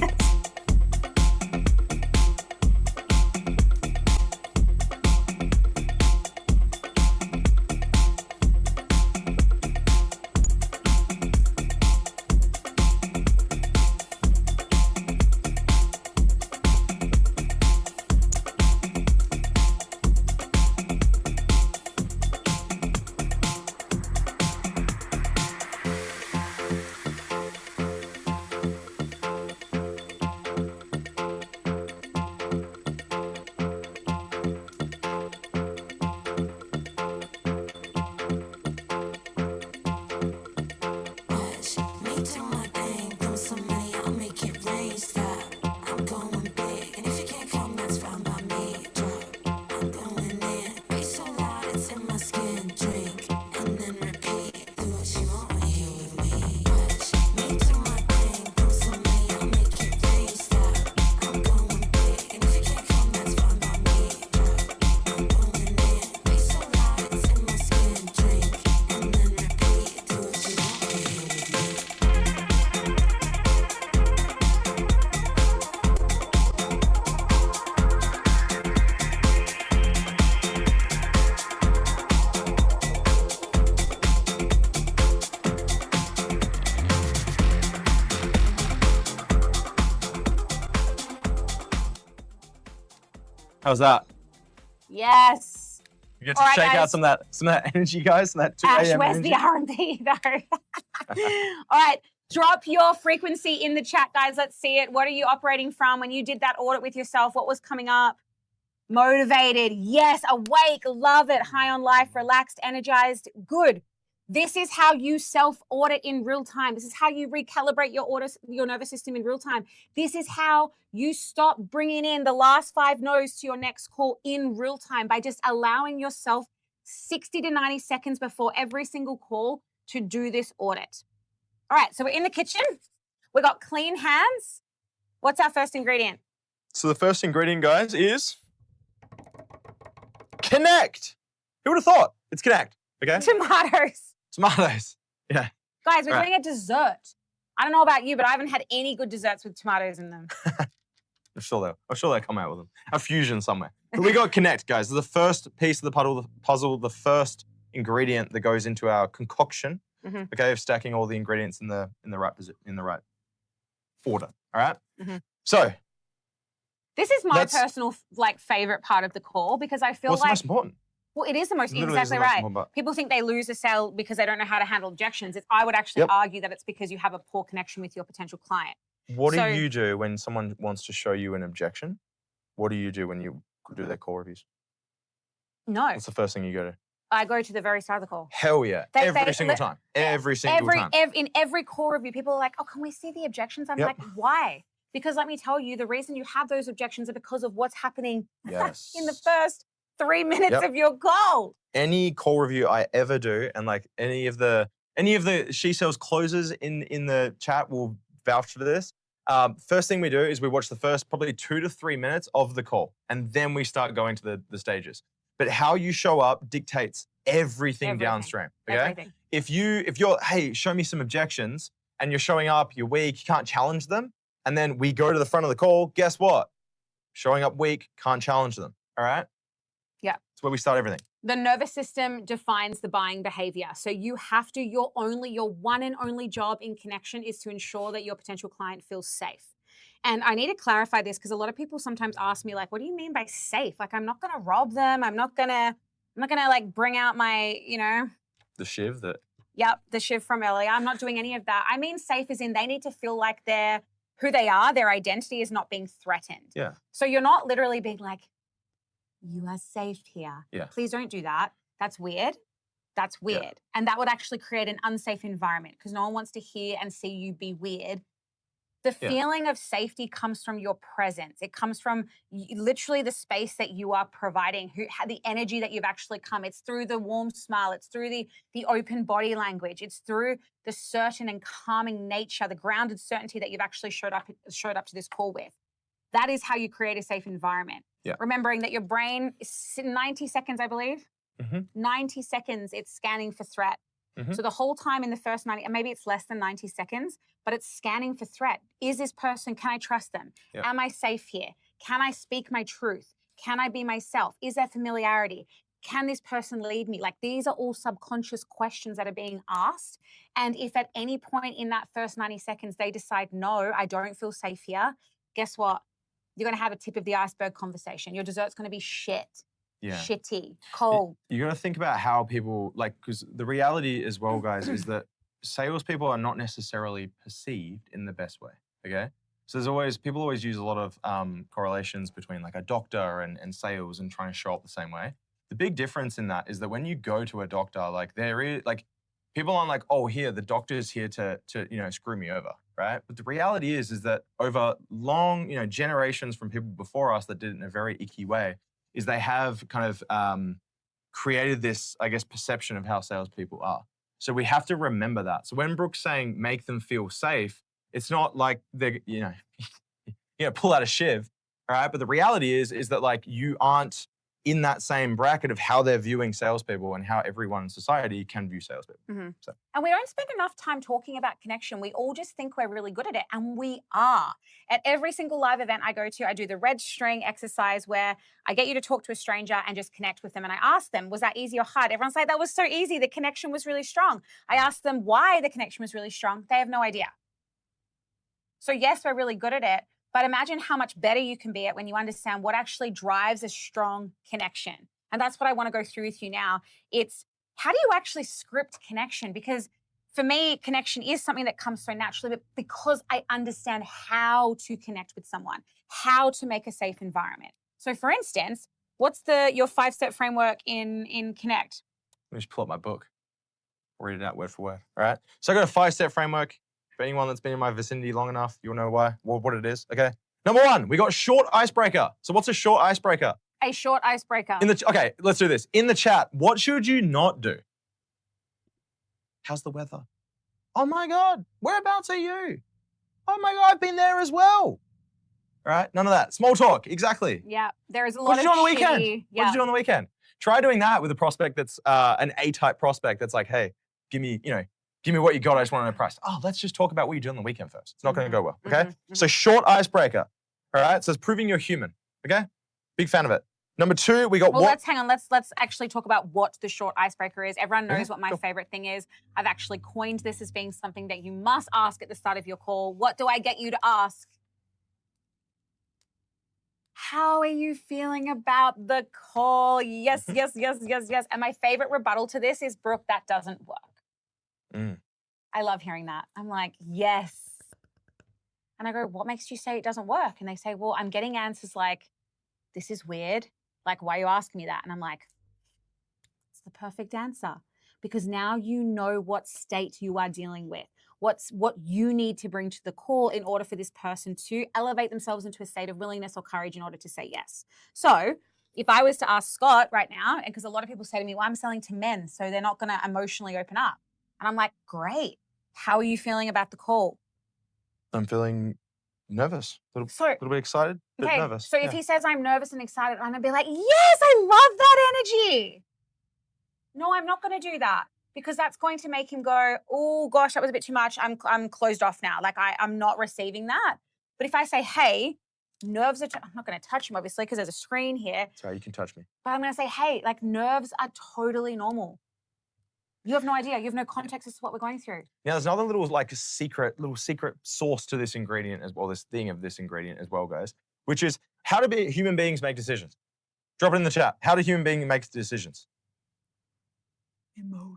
How's that? Yes. You get to All right, shake out guys. some of that energy, guys. Some of that 2 Ash, a.m. where's energy. the R&B though? All right, drop your frequency in the chat, guys. Let's see it. What are you operating from when you did that audit with yourself? What was coming up? Motivated, yes. Awake, love it. High on life, relaxed, energized, good. This is how you self-audit in real time. This is how you recalibrate your nervous system in real time. This is how you stop bringing in the last 5 no's to your next call in real time by just allowing yourself 60 to 90 seconds before every single call to do this audit. All right, so we're in the kitchen. We got clean hands. What's our first ingredient? So the first ingredient, guys, is connect. Who would have thought? It's connect. Okay. Tomatoes. Tomatoes. Yeah. Guys, we're Right. doing a dessert. I don't know about you, but I haven't had any good desserts with tomatoes in them. I'm sure they'll come out with them. A fusion somewhere. But we got connect, guys. The first piece of the puzzle, the first ingredient that goes into our concoction. Mhm. Okay, of stacking all the ingredients in the right order. All right. Mhm. So This is my Let's- personal favorite part of the call because I feel what's the like most important? well, it is the most Literally is the exactly most right. important part. People think they lose a sale because they don't know how to handle objections. I would actually Yep. argue that it's because you have a poor connection with your potential client. What So- do you do when someone wants to show you an objection? What do you do when you do their call reviews? No, What's the first thing you go to? I go to the very start of the call. Hell yeah. They- Every they- single li- time. Every single time. In every call review, people are like, "Oh, can we see the objections?" I'm Yep. like, "Why?" Because let me tell you, the reason you have those objections are because of what's happening Yes. in the first 3 minutes Yep. of your call. Any call review I ever do, and like any of the She Sells closers in the chat will vouch for this. First thing we do is we watch the first probably 2 to 3 minutes of the call, and then we start going to the stages. But how you show up dictates everything Everything. downstream. Okay. Everything. If you're, hey, show me some objections, and you're showing up, you're weak, you can't challenge them, and then we go to the front of the call, guess what? Showing up weak, can't challenge them. All right? Yeah. That's where we start everything. The nervous system defines the buying behavior. So you have to, your one and only job in connection is to ensure that your potential client feels safe. And I need to clarify this because a lot of people sometimes ask me like, what do you mean by safe? Like, I'm not going to rob them. I'm not going to like bring out my, The shiv that. Yep, the shiv from earlier. I'm not doing any of that. I mean, safe as in they need to feel like they're who they are, their identity is not being threatened. Yeah. So you're not literally being like, you are safe here. Yeah. Please don't do that. That's weird. That's weird. And that would actually create an unsafe environment because no one wants to hear and see you be weird. The Yeah. feeling of safety comes from your presence. It comes from literally the space that you are providing, the energy that you've actually come. It's through the warm smile. It's through the open body language. It's through the certain and calming nature, the grounded certainty that you've actually showed up to this call with. That is how you create a safe environment. Yeah. Remembering that your brain is 90 seconds, I believe. Mhm. 90 seconds, it's scanning for threat. Mhm. So the whole time in the first 90, and maybe it's less than 90 seconds, but it's scanning for threat. Is this person, can I trust them? Yeah. Am I safe here? Can I speak my truth? Can I be myself? Is there familiarity? Can this person lead me? Like these are all subconscious questions that are being asked. And if at any point in that first 90 seconds, they decide, no, I don't feel safe here, guess what? You're going to have a tip of the iceberg conversation. Your dessert's going to be shit. Yeah. Shitty, cold. You got to think about how people because the reality as well, guys, is that salespeople are not necessarily perceived in the best way. Okay. So people always use a lot of correlations between like a doctor and sales and trying to show up the same way. The big difference in that is that when you go to a doctor, like there is like people aren't like, oh, here the doctor's here to screw me over, right? But the reality is that over long generations from people before us that did it in a very icky way, is they have kind of created this, I guess, perception of how salespeople are. So we have to remember that. So when Brooke's saying make them feel safe, it's not like they're pull out a shiv, all right? But the reality is that like you aren't in that same bracket of how they're viewing salespeople and how everyone in society can view salespeople. Mhm. So. And we don't spend enough time talking about connection. We all just think we're really good at it, and we are. At every single live event I go to, I do the red string exercise where I get you to talk to a stranger and just connect with them. And I ask them, was that easy or hard? Everyone's like, that was so easy. The connection was really strong. I ask them why the connection was really strong. They have no idea. So yes, we're really good at it, But imagine how much better you can be at when you understand what actually drives a strong connection. And that's what I want to go through with you now. It's how do you actually script connection? Because for me, connection is something that comes so naturally, but because I understand how to connect with someone, how to make a safe environment. So for instance, what's your 5-step framework in Connect? Let me just pull up my book. Read it out word for word. All right. So I got a 5-step framework. For anyone that's been in my vicinity long enough, you'll know what it is. Okay. Number 1, we got short icebreaker. So what's a short icebreaker? A short icebreaker. Okay, let's do this. In the chat, what should you not do? How's the weather? Oh my God, whereabouts are you? Oh my God, I've been there as well. All right, none of that. Small talk, exactly. Yeah, there is a lot What did you do on the shitty- weekend? Yeah. What did you do on the weekend? Try doing that with a prospect that's an A-type prospect that's like, hey, give me what you got. I just want to know price. Oh, let's just talk about what you do on the weekend first. It's not going to go well, okay? So short icebreaker, all right? So it's proving you're human, okay? Big fan of it. Number 2, we got Well, let's hang on. Let's actually talk about what the short icebreaker is. Everyone knows what my favorite thing is. I've actually coined this as being something that you must ask at the start of your call. What do I get you to ask? How are you feeling about the call? Yes, yes, yes, yes, yes. And my favorite rebuttal to this is, Brooke, that doesn't work. I love hearing that. I'm like, yes. And I go, what makes you say it doesn't work? And they say, well, I'm getting answers like, this is weird. Like, why are you asking me that? And I'm like, it's the perfect answer. Because now you know what state you are dealing with. What you need to bring to the call in order for this person to elevate themselves into a state of willingness or courage in order to say yes. So if I was to ask Scott right now, and because a lot of people say to me, well, I'm selling to men, so they're not going to emotionally open up. And I'm like, great. How are you feeling about the call? I'm feeling nervous, a little bit excited, but nervous. So if he says I'm nervous and excited, I'm going to be like, yes, I love that energy. No, I'm not going to do that because that's going to make him go, oh gosh, that was a bit too much. I'm closed off now. Like I'm not receiving that. But if I say, hey, nerves are, I'm not going to touch him obviously because there's a screen here. Sorry, you can touch me. But I'm going to say, hey, like nerves are totally normal. You have no idea. You have no context as to what we're going through. Now, there's another little secret sauce to this ingredient as well, this thing of this ingredient as well, guys, which is how do human beings make decisions? Drop it in the chat. How do human beings make decisions?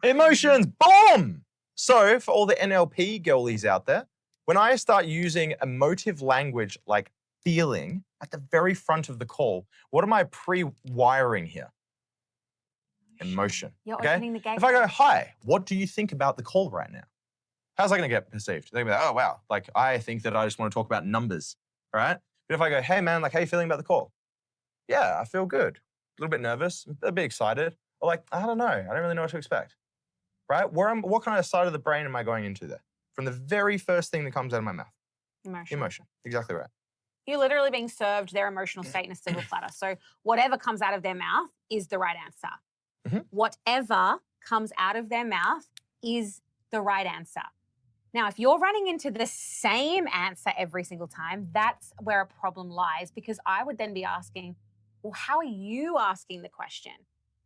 Emotions. Boom! So for all the NLP girlies out there, when I start using emotive language like feeling at the very front of the call, what am I pre-wiring here? Emotion. You're okay? opening the gate. If I go, hi, what do you think about the call right now? How's that going to get perceived? They're going to be like, oh, wow. Like, I think that I just want to talk about numbers, right? But if I go, hey, man, like, how are you feeling about the call? Yeah, I feel good. A little bit nervous, a bit excited. Or like, I don't know. I don't really know what to expect, right? What kind of side of the brain am I going into there? From the very first thing that comes out of my mouth. Emotion. Exactly right. You're literally being served their emotional state in a silver platter. So whatever comes out of their mouth is the right answer. Whatever comes out of their mouth is the right answer. Now, if you're running into the same answer every single time, that's where a problem lies, because I would then be asking, well, how are you asking the question?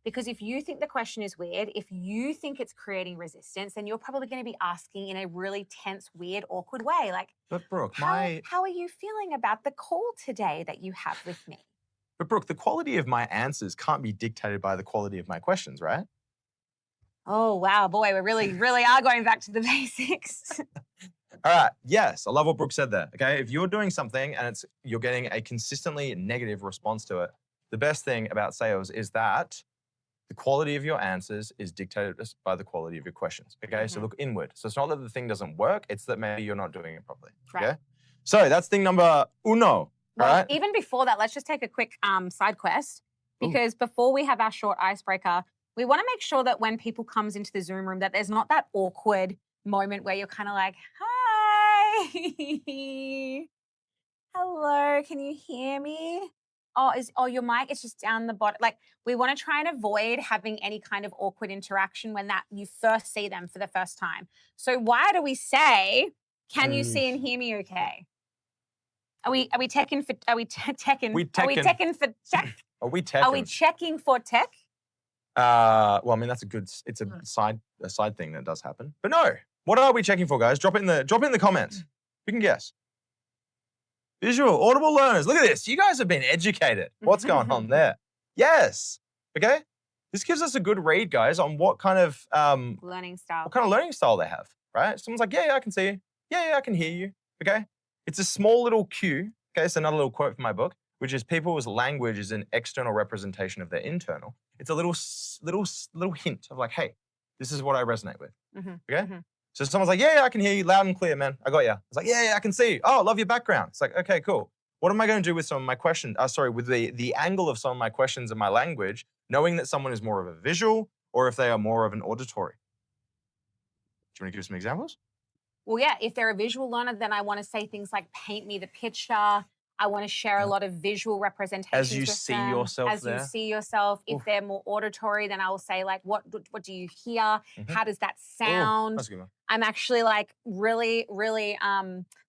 Because if you think the question is weird, if you think it's creating resistance, then you're probably going to be asking in a really tense, weird, awkward way. Like, but Brooke, how are you feeling about the call today that you have with me? But Brooke, the quality of my answers can't be dictated by the quality of my questions, right? Oh, wow, boy, we really, really are going back to the basics. All right, yes, I love what Brooke said there, okay? If you're doing something and you're getting a consistently negative response to it, the best thing about sales is that the quality of your answers is dictated by the quality of your questions, okay? So look inward. So it's not that the thing doesn't work, it's that maybe you're not doing it properly, okay? So that's thing number uno. Well, right? Even before that, let's just take a quick side quest, because before we have our short icebreaker, we want to make sure that when people comes into the Zoom room that there's not that awkward moment where you're kind of like, hi, hello, can you hear me? Oh, your mic is just down the bottom. Like, we want to try and avoid having any kind of awkward interaction when that you first see them for the first time. So why do we say, can you see and hear me okay? Are we checking for tech? Are we checking for tech? Well, I mean, that's it's a side thing that does happen. But no, what are we checking for, guys? Drop it in the comments. We can guess. Visual, audible learners. Look at this. You guys have been educated. What's going on there? Yes. Okay. This gives us a good read, guys, on what kind of learning style. what kind of learning style they have, right? Someone's like, yeah, I can see you. Yeah, I can hear you. Okay. It's a small little cue. Okay. It's another little quote from my book, which is people's language is an external representation of their internal. It's a little hint of like, hey, this is what I resonate with. Okay. So someone's like, yeah, I can hear you loud and clear, man. I got you. It's like, yeah, I can see you. Oh, I love your background. It's like, okay, cool. What am I going to do with some of my questions? With the angle of some of my questions and my language, knowing that someone is more of a visual or if they are more of an auditory? Do you want to give some examples? Well, yeah, if they're a visual learner, then I want to say things like paint me the picture. I want to share a lot of visual representations As you with see them. yourself As there. you see yourself. If they're more auditory, then I will say like, what do you hear? How does that sound? That's a good one. I'm actually like really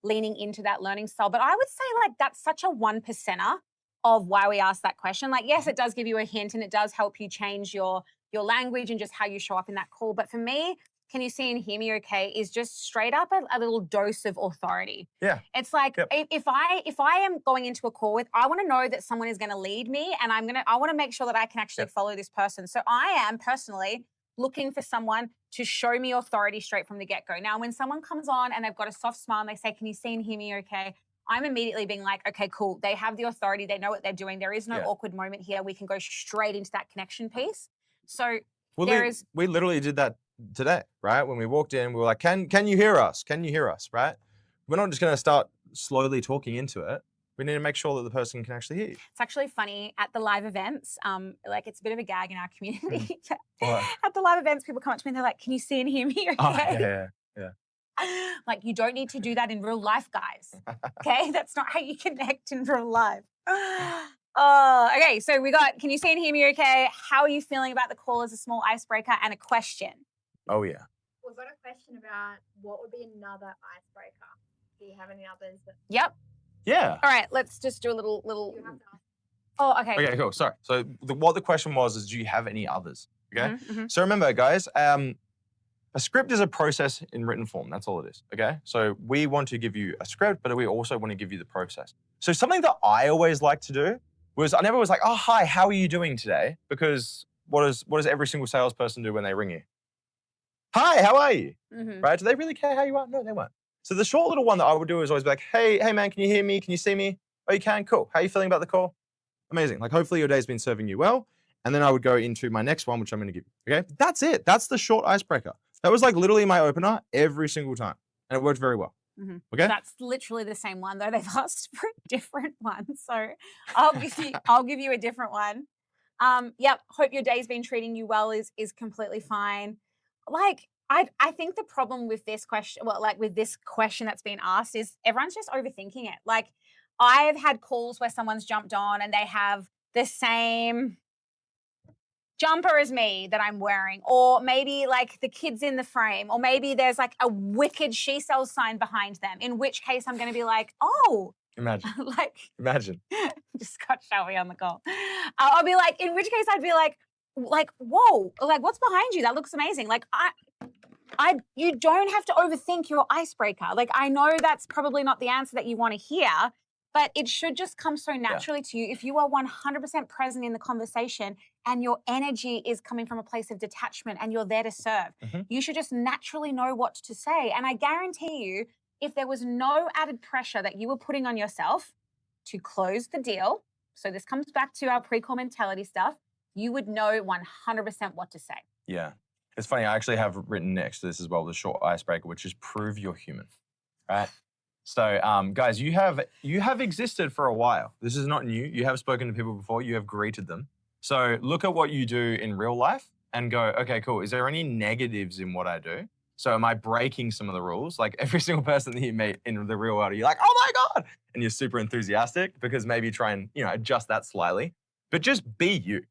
leaning into that learning style. But I would say like that's such a 1%er of why we ask that question. Like, yes, it does give you a hint and it does help you change your language and just how you show up in that call. But for me, can you see and hear me okay, is just straight up a little dose of authority. Yeah. It's like if I am going into a call with, I want to know that someone is going to lead me and I want to make sure that I can actually follow this person. So I am personally looking for someone to show me authority straight from the get-go. Now, when someone comes on and they've got a soft smile and they say, can you see and hear me okay? I'm immediately being like, okay, cool. They have the authority. They know what they're doing. There is no awkward moment here. We can go straight into that connection piece. So we literally did that today, right? When we walked in, we were like, can you hear us? Can you hear us, right? We're not just going to start slowly talking into it. We need to make sure that the person can actually hear you. It's actually funny at the live events, like it's a bit of a gag in our community. At the live events, people come up to me and they're like, can you see and hear me okay? Oh, yeah. Like, you don't need to do that in real life, guys. Okay? That's not how you connect in real life. Oh, okay. So we got, can you see and hear me okay? How are you feeling about the call as a small icebreaker and a question? Oh, yeah. We've got a question about what would be another icebreaker. Do you have any others? Yep. Yeah. All right. Let's just do a little. You have to ask. Oh, okay. Okay, cool. Sorry. So what the question was is, do you have any others? Okay. So remember, guys, a script is a process in written form. That's all it is. Okay. So we want to give you a script, but we also want to give you the process. So something that I always like to do was I never was like, oh, hi, how are you doing today? Because what does every single salesperson do when they ring you? Hi, how are you? Right? Do they really care how you are? No, they won't. So the short little one that I would do is always be like, hey man, can you hear me? Can you see me? Oh, you can? Cool. How are you feeling about the call? Amazing. Like, hopefully your day's been serving you well. And then I would go into my next one, which I'm going to give you. Okay. That's it. That's the short icebreaker. That was like literally my opener every single time. And it worked very well. Okay. That's literally the same one, though. They've asked for a different one. So I'll give you a different one. Yep. Hope your day's been treating you well is completely fine. Like, I think the problem with this question, with this question that's been asked is everyone's just overthinking it. Like, I've had calls where someone's jumped on and they have the same jumper as me that I'm wearing, or maybe like the kid's in the frame, or maybe there's like a wicked she sells sign behind them, in which case I'm going to be like, oh. Imagine. Imagine. Just got Shelby on the call. I'll be like, in which case I'd be like, whoa, like, what's behind you? That looks amazing. Like, you don't have to overthink your icebreaker. Like, I know that's probably not the answer that you want to hear, but it should just come so naturally to you if you are 100% present in the conversation and your energy is coming from a place of detachment and you're there to serve. You should just naturally know what to say. And I guarantee you, if there was no added pressure that you were putting on yourself to close the deal, so this comes back to our pre-call mentality stuff, you would know 100% what to say. Yeah. It's funny, I actually have written next to this as well, the short icebreaker, which is prove you're human, right? So, guys, you have existed for a while. This is not new. You have spoken to people before. You have greeted them. So look at what you do in real life and go, okay, cool. Is there any negatives in what I do? So am I breaking some of the rules? Like, every single person that you meet in the real world, you're like, oh my God. And you're super enthusiastic because maybe try and, adjust that slightly. But just be you,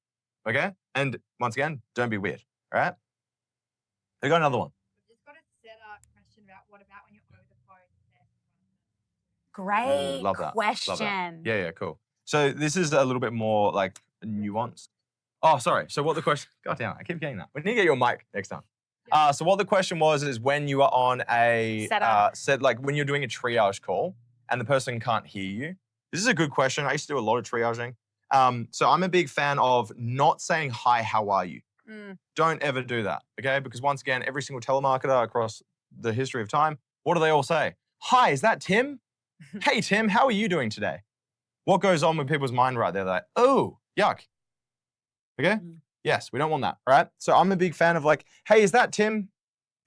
okay? And once again, don't be weird, all right? I got another one. We've just got a set up question about what about when you're over the phone? Great Love that. question. Love that. Yeah, cool. So this is a little bit more like nuanced. Oh, sorry. So what the question, God damn, I keep getting that. We need to get your mic next time. So what the question was is when you are on a Setup. like when you're doing a triage call and the person can't hear you? This is a good question. I used to do a lot of triaging. So I'm a big fan of not saying, hi, how are you? Don't ever do that, okay? Because once again, every single telemarketer across the history of time, what do they all say? Hi, is that Tim? Hey, Tim, how are you doing today? What goes on with people's mind right there? They're like, oh, yuck. Okay? Yes, we don't want that, right? So I'm a big fan of like, hey, is that Tim?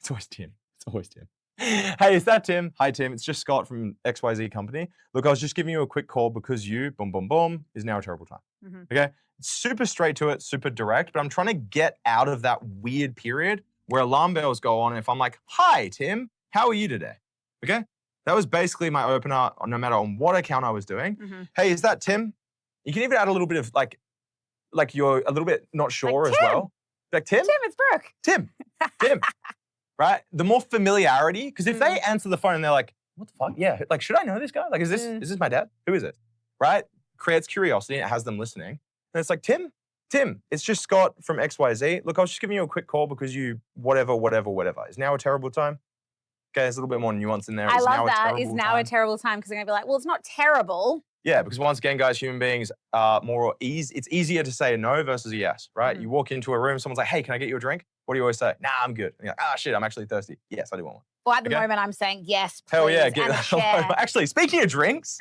It's always Tim. It's always Tim. Hey, is that Tim? Hi, Tim. It's just Scott from XYZ company. Look, I was just giving you a quick call because you, boom, boom, boom, is now a terrible time. Okay? Super straight to it, super direct, but I'm trying to get out of that weird period where alarm bells go on. And if I'm like, hi, Tim, how are you today? Okay? That was basically my opener, no matter on what account I was doing. Hey, is that Tim? You can even add a little bit of like you're a little bit not sure Like as well. Like Tim? Tim, it's Brooke. Tim. Right? The more familiarity, because if they answer the phone and they're like, what the fuck? Yeah, like, should I know this guy? Like, is this my dad? Who is it? Right? Creates curiosity and it has them listening. And it's like, Tim, it's just Scott from XYZ. Look, I was just giving you a quick call because you whatever. Is now a terrible time? Okay, there's a little bit more nuance in there. I love that. Is now a terrible time because they're going to be like, well, it's not terrible. Yeah, because once again, guys, human beings are more easy. It's easier to say a no versus a yes, right? You walk into a room, someone's like, hey, can I get you a drink? What do you always say? Nah, I'm good. And you're like, ah, shit, I'm actually thirsty. Yes, I do want one. Well, at the moment, I'm saying yes, please. Hell yeah. And a share. Actually, speaking of drinks,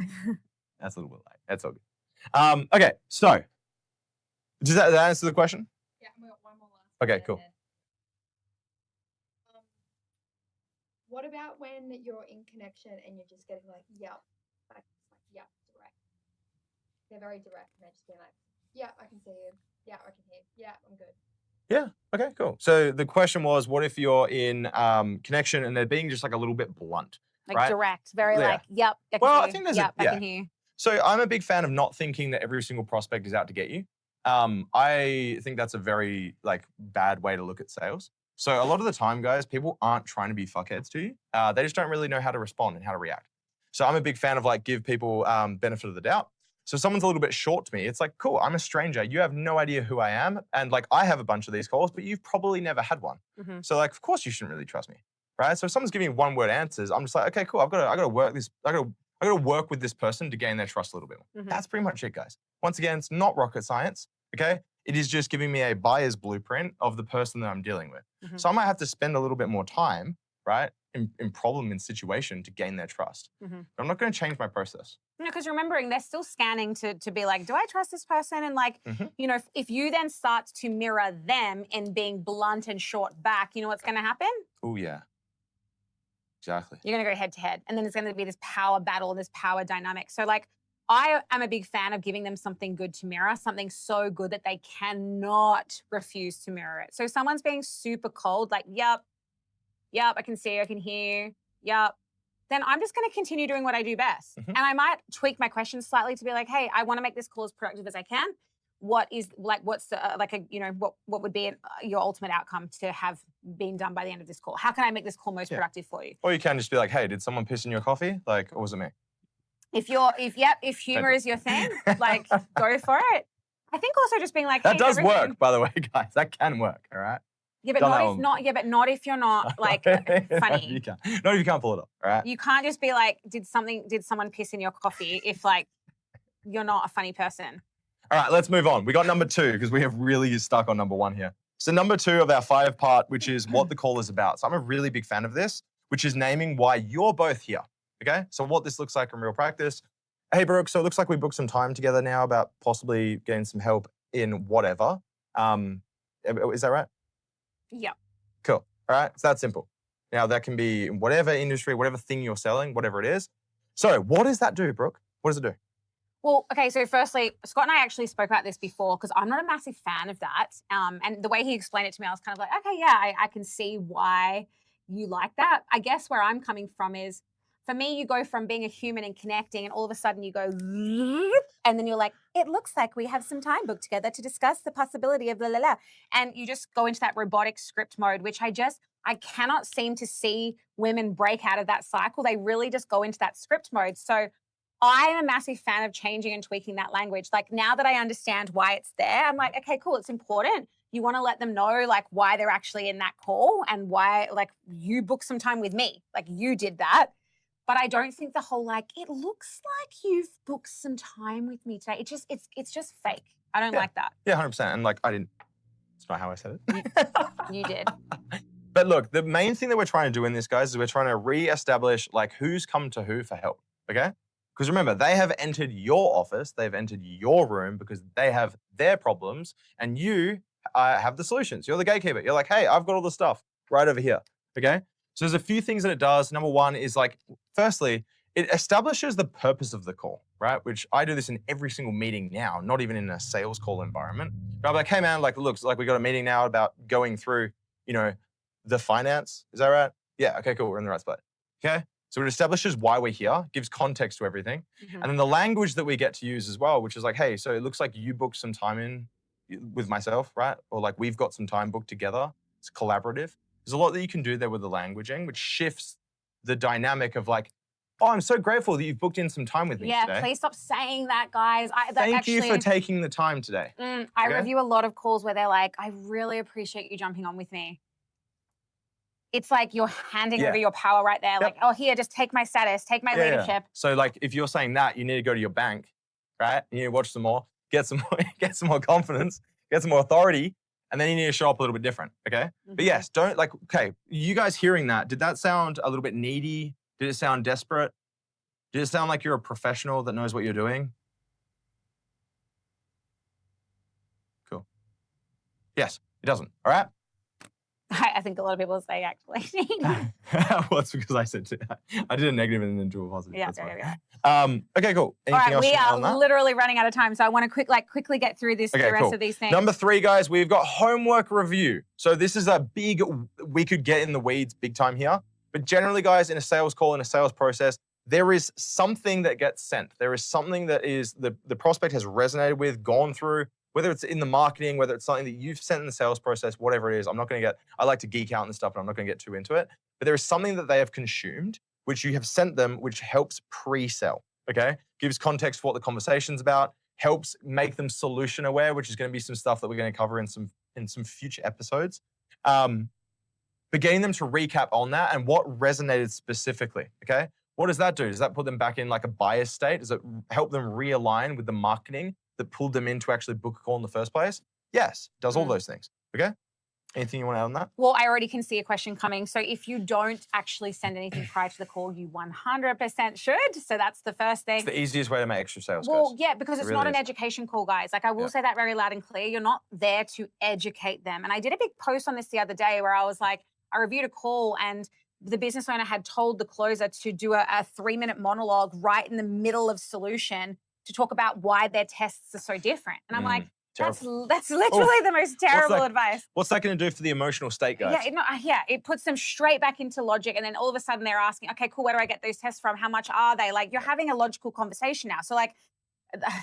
that's a little bit late. That's all good. Okay, so does that answer the question? Yeah, we got one more last. Okay, cool. What about when you're in connection and you're just getting like, yep, yep, direct. They're very direct and they're just being like, yeah, I can see you. Yeah, I can hear you. Yeah, I'm good. Yeah. Okay, cool. So the question was, what if you're in connection and they're being just like a little bit blunt, like right? direct, very like, yep, I can Well, hear I you. think there's yep, I can hear you. So I'm a big fan of not thinking that every single prospect is out to get you. I think that's a very like bad way to look at sales. So a lot of the time, guys, people aren't trying to be fuckheads to you. They just don't really know how to respond and how to react. So I'm a big fan of like give people benefit of the doubt. So if someone's a little bit short to me, it's like, cool, I'm a stranger. You have no idea who I am. And like, I have a bunch of these calls, but you've probably never had one. So like, of course you shouldn't really trust me, right? So if someone's giving me one word answers, I'm just like, okay, cool. I got to work this. I got to work with this person to gain their trust a little bit more. That's pretty much it, guys. Once again, it's not rocket science, okay? It is just giving me a buyer's blueprint of the person that I'm dealing with. So I might have to spend a little bit more time, right, in problem and situation to gain their trust. But I'm not going to change my process. No, because remembering they're still scanning to be like, do I trust this person? And like, you know, if you then start to mirror them in being blunt and short back, you know what's going to happen? Oh, yeah. Exactly. You're going to go head to head. And then there's going to be this power battle, this power dynamic. So like, I am a big fan of giving them something good to mirror, something so good that they cannot refuse to mirror it. So someone's being super cold, like, yep, I can see you, I can hear you, yep. Then I'm just going to continue doing what I do best. And I might tweak my questions slightly to be like, hey, I want to make this call as productive as I can. What's the, you know, what would be your ultimate outcome to have been done by the end of this call? How can I make this call most productive for you? Or you can just be like, hey, did someone piss in your coffee? Like, or was it me? If humor is your thing, like go for it. I think also just being like, that does work, by the way, guys. That can work, all right? Yeah, but not if you're not like funny. You can't. Not if you can't pull it off, all right? You can't just be like, did someone piss in your coffee if like you're not a funny person. All right, let's move on. We got number 2 because we have really stuck on number 1 here. So number 2 of our 5-part, which is what the call is about. So I'm a really big fan of this, which is naming why you're both here. Okay, so what this looks like in real practice. Hey, Brooke, so it looks like we booked some time together now about possibly getting some help in whatever. Is that right? Yeah. Cool. All right, it's that simple. Now, that can be in whatever industry, whatever thing you're selling, whatever it is. So what does that do, Brooke? What does it do? Well, okay, so firstly, Scott and I actually spoke about this before because I'm not a massive fan of that. And the way he explained it to me, I was kind of like, okay, yeah, I can see why you like that. I guess where I'm coming from is, for me, you go from being a human and connecting and all of a sudden you go, and then you're like, it looks like we have some time booked together to discuss the possibility of blah, blah, blah. And you just go into that robotic script mode, which I cannot seem to see women break out of that cycle. They really just go into that script mode. So I am a massive fan of changing and tweaking that language. Like now that I understand why it's there, I'm like, okay, cool, it's important. You want to let them know like why they're actually in that call and why like you booked some time with me, like you did that. But I don't think the whole like, it looks like you've booked some time with me today. It's just fake. I don't like that. Yeah, 100%. And like, it's not how I said it. You did. But look, the main thing that we're trying to do in this, guys, is we're trying to re-establish like who's come to who for help, okay? Because remember, they have entered your office, they've entered your room because they have their problems, and you have the solutions. You're the gatekeeper. You're like, hey, I've got all the stuff right over here, okay? So there's a few things that it does. Number one is like, firstly, it establishes the purpose of the call, right? Which I do this in every single meeting now, not even in a sales call environment. But I'm like, hey man, like, looks like we got a meeting now about going through, the finance. Is that right? Yeah, okay, cool, we're in the right spot. Okay, so it establishes why we're here, gives context to everything. And then the language that we get to use as well, which is like, hey, so it looks like you booked some time in with myself, right? Or like we've got some time booked together. It's collaborative. There's a lot that you can do there with the languaging, which shifts the dynamic of like, oh, I'm so grateful that you've booked in some time with me today. Yeah, please stop saying that, guys. Thank you for taking the time today. I review a lot of calls where they're like, I really appreciate you jumping on with me. It's like you're handing over your power right there. Like, oh, here, just take my status, take my leadership. So like, if you're saying that, you need to go to your bank, right? You need to watch some more, get some more confidence, get some more authority, and then you need to show up a little bit different, okay? But yes, don't like, okay, you guys hearing that, did that sound a little bit needy? Did it sound desperate? Did it sound like you're a professional that knows what you're doing? Cool. Yes, it doesn't, all right? I think a lot of people say actually. Well, it's because I said I did a negative and then drew a positive. Yeah, okay, cool. Anything all right, else we on that? are literally running out of time, so I want to quickly get through the rest of these things. Number 3, guys, we've got homework review. So this is we could get in the weeds big time here. But generally, guys, in a sales call, in a sales process, there is something that gets sent. There is something that is the prospect has resonated with, gone through, whether it's in the marketing, whether it's something that you've sent in the sales process, whatever it is. I like to geek out and stuff, but I'm not going to get too into it. But there is something that they have consumed, which you have sent them, which helps pre-sell, okay? Gives context for what the conversation's about, helps make them solution aware, which is going to be some stuff that we're going to cover in some future episodes. But getting them to recap on that and what resonated specifically, okay? What does that do? Does that put them back in like a bias state? Does it help them realign with the marketing that pulled them in to actually book a call in the first place? Yes, it does all those things, okay? Anything you want to add on that? Well, I already can see a question coming. So if you don't actually send anything prior to the call, you 100% should. So that's the first thing. It's the easiest way to make extra sales, Well, guys. yeah, because it's not an education call, guys. Like I will say that very loud and clear. You're not there to educate them. And I did a big post on this the other day where I was like, I reviewed a call and the business owner had told the closer to do a 3-minute monologue right in the middle of solution to talk about why their tests are so different. And I'm like, that's literally the most terrible advice. What's that going to do for the emotional state, guys? It puts them straight back into logic. And then all of a sudden they're asking, okay, cool, where do I get those tests from? How much are they? Like you're having a logical conversation now. So like,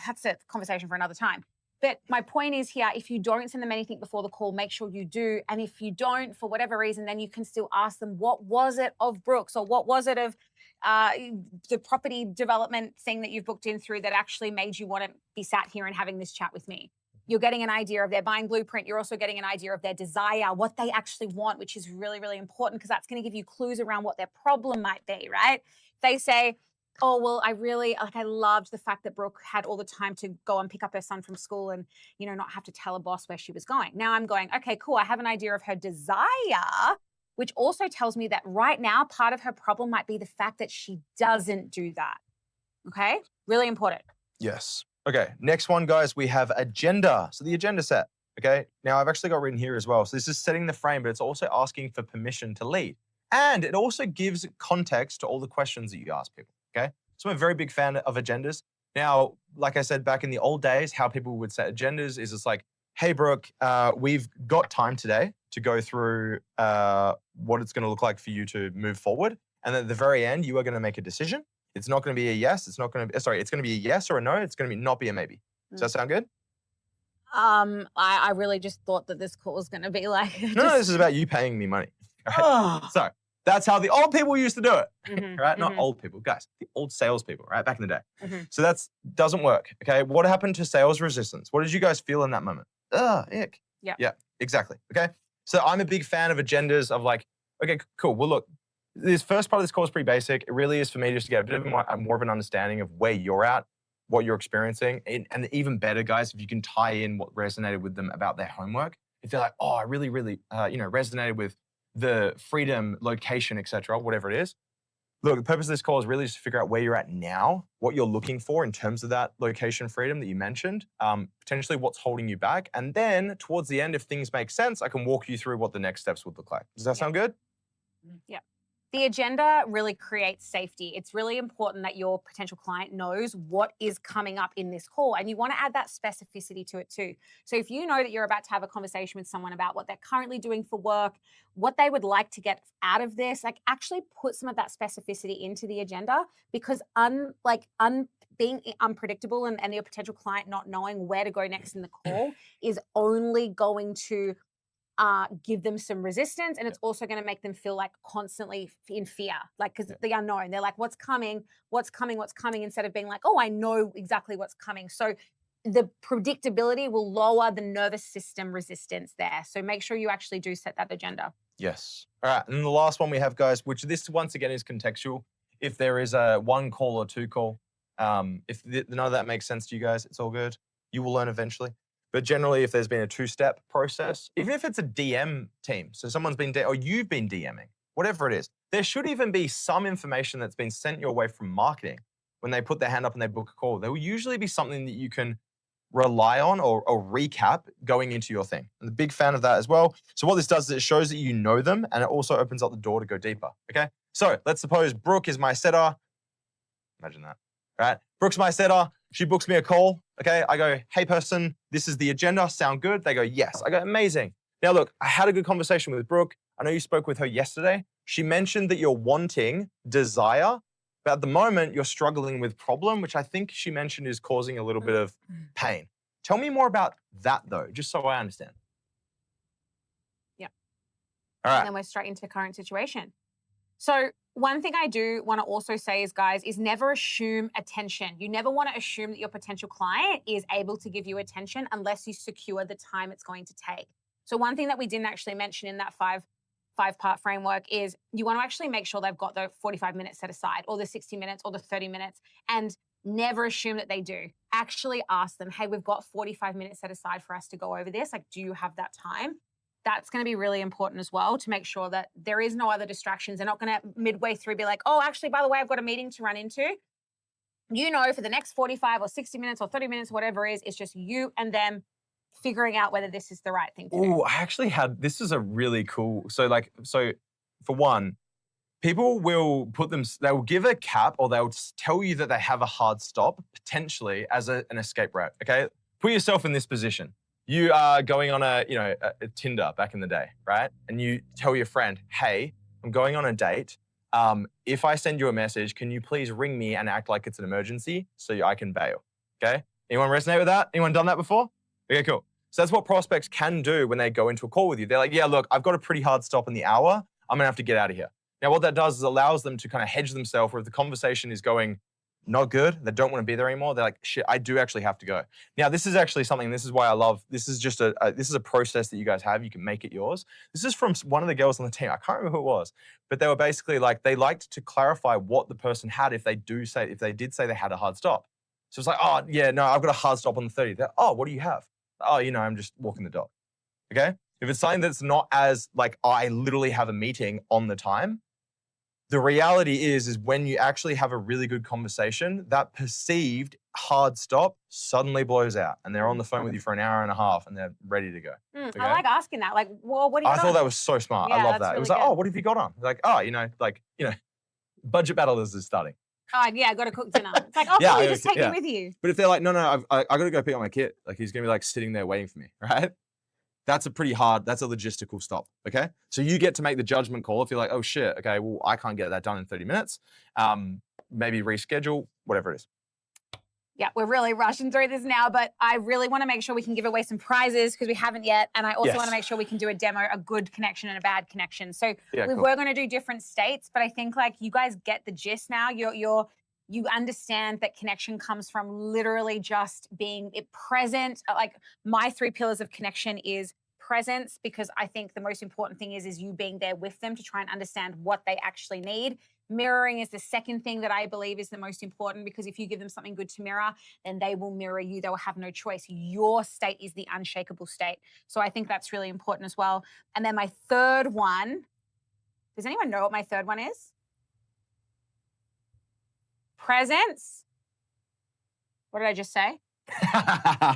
that's a conversation for another time. But my point is here, if you don't send them anything before the call, make sure you do. And if you don't, for whatever reason, then you can still ask them, what was it of Brooks or what was it of the property development thing that you've booked in through that actually made you want to be sat here and having this chat with me? You're getting an idea of their buying blueprint. You're also getting an idea of their desire, what they actually want, which is really, really important because that's going to give you clues around what their problem might be, right? They say, oh, well, I loved the fact that Brooke had all the time to go and pick up her son from school and, not have to tell a boss where she was going. Now I'm going, okay, cool. I have an idea of her desire, which also tells me that right now, part of her problem might be the fact that she doesn't do that. Okay? Really important. Yes. Okay. Next one, guys, we have agenda. So the agenda set. Okay. Now I've actually got written here as well. So this is setting the frame, but it's also asking for permission to lead. And it also gives context to all the questions that you ask people. Okay. So I'm a very big fan of agendas. Now, like I said, back in the old days, how people would set agendas is it's like, hey, Brooke, we've got time today to go through what it's going to look like for you to move forward. And at the very end, you are going to make a decision. It's not going to be a yes. It's going to be a yes or a no. It's going to not be a maybe. Does that sound good? I really just thought that this call was going to be like... No, this is about you paying me money. Right? So that's how the old people used to do it, right? Not old people, guys, the old salespeople, right? Back in the day. So that doesn't work, okay? What happened to sales resistance? What did you guys feel in that moment? Ick. Yeah, exactly, okay? So I'm a big fan of agendas of like, okay, cool. Well, look, this first part of this call is pretty basic. It really is for me just to get a bit of more of an understanding of where you're at, what you're experiencing. And even better, guys, if you can tie in what resonated with them about their homework. If they're like, oh, I really, resonated with the freedom, location, etc., whatever it is. Look, the purpose of this call is really just to figure out where you're at now, what you're looking for in terms of that location freedom that you mentioned, potentially what's holding you back. And then towards the end, if things make sense, I can walk you through what the next steps would look like. Does that sound good? Yeah. The agenda really creates safety. It's really important that your potential client knows what is coming up in this call, and you want to add that specificity to it too. So if you know that you're about to have a conversation with someone about what they're currently doing for work, what they would like to get out of this, like actually put some of that specificity into the agenda, because being unpredictable and your potential client not knowing where to go next in the call is only going to give them some resistance, and it's also going to make them feel like constantly in fear, like because the unknown. They're like, what's coming, instead of being like, oh, I know exactly what's coming. So the predictability will lower the nervous system resistance there. So make sure you actually do set that agenda. Yes. All right. And the last one we have, guys, which this once again is contextual. If there is a 1 call or 2 call, if none of that makes sense to you guys, it's all good. You will learn eventually. But generally, if there's been a 2-step process, even if it's a DM team, so someone's been, or you've been DMing, whatever it is, there should even be some information that's been sent your way from marketing when they put their hand up and they book a call. There will usually be something that you can rely on or recap going into your thing. I'm a big fan of that as well. So what this does is it shows that you know them, and it also opens up the door to go deeper, okay? So let's suppose Brooke is my setter. Imagine that, right? Brooke's my setter. She books me a call, okay? I go, hey person, this is the agenda, sound good? They go, yes. I go, amazing. Now look, I had a good conversation with Brooke. I know you spoke with her yesterday. She mentioned that you're wanting desire, but at the moment you're struggling with problem, which I think she mentioned is causing a little bit of pain. Tell me more about that though, just so I understand. Yeah. All right. And then we're straight into current situation. So one thing I do want to also say is, guys, is never assume attention. You never want to assume that your potential client is able to give you attention unless you secure the time it's going to take. So one thing that we didn't actually mention in that five-part framework is you want to actually make sure they've got the 45 minutes set aside, or the 60 minutes, or the 30 minutes, and never assume that they do. Actually ask them, hey, we've got 45 minutes set aside for us to go over this. Like, do you have that time? That's going to be really important as well, to make sure that there is no other distractions. They're not going to midway through be like, oh, actually, by the way, I've got a meeting to run into. You know, for the next 45 or 60 minutes or 30 minutes, whatever it is, it's just you and them figuring out whether this is the right thing to do. Oh, I actually this is a really cool, so for one, people will they'll give a cap, or they'll tell you that they have a hard stop potentially as an escape route, okay? Put yourself in this position. You are going on a Tinder back in the day, right? And you tell your friend, hey, I'm going on a date. If I send you a message, can you please ring me and act like it's an emergency so I can bail, okay? Anyone resonate with that? Anyone done that before? Okay, cool. So that's what prospects can do when they go into a call with you. They're like, yeah, look, I've got a pretty hard stop in the hour. I'm gonna have to get out of here. Now, what that does is allows them to kind of hedge themselves, where if the conversation is going not good, they don't want to be there anymore, they're like, shit, I do actually have to go. Now, this is actually something, this is why I love, this is just this is a process that you guys have. You can make it yours. This is from one of the girls on the team. I can't remember who it was, but they were basically like, they liked to clarify what the person had if they did say they had a hard stop. So it's like, oh, yeah, no, I've got a hard stop on the 30th. They're, oh, what do you have? Oh, I'm just walking the dog, okay? If it's something that's not as like, oh, I literally have a meeting on the time, the reality is when you actually have a really good conversation, that perceived hard stop suddenly blows out, and they're on the phone with you for an hour and a half and they're ready to go. Okay? I like asking that. Like, well, what do you got? I thought that was so smart. Yeah, I love that's that. It was really like, good. oh, what have you got on? Like, oh, budget battle is starting. Oh, yeah, I got to cook dinner. It's like, oh, Yeah, can you just take me with you? But if they're like, no, I got to go pick up my kid. Like, he's going to be like sitting there waiting for me, right? That's a logistical stop, okay? So you get to make the judgment call if you're like, oh shit, okay, well, I can't get that done in 30 minutes. Maybe reschedule, whatever it is. Yeah, we're really rushing through this now, but I really want to make sure we can give away some prizes because we haven't yet. And I also want to make sure we can do a demo, a good connection and a bad connection. So we were going to do different states, but I think like you guys get the gist now. You understand that connection comes from literally just being present. Like my 3 pillars of connection is presence, because I think the most important thing is you being there with them to try and understand what they actually need. Mirroring is the second thing that I believe is the most important, because if you give them something good to mirror, then they will mirror you. They will have no choice. Your state is the unshakable state. So I think that's really important as well. And then my third one, does anyone know what my third one is? Presence. What did I just say?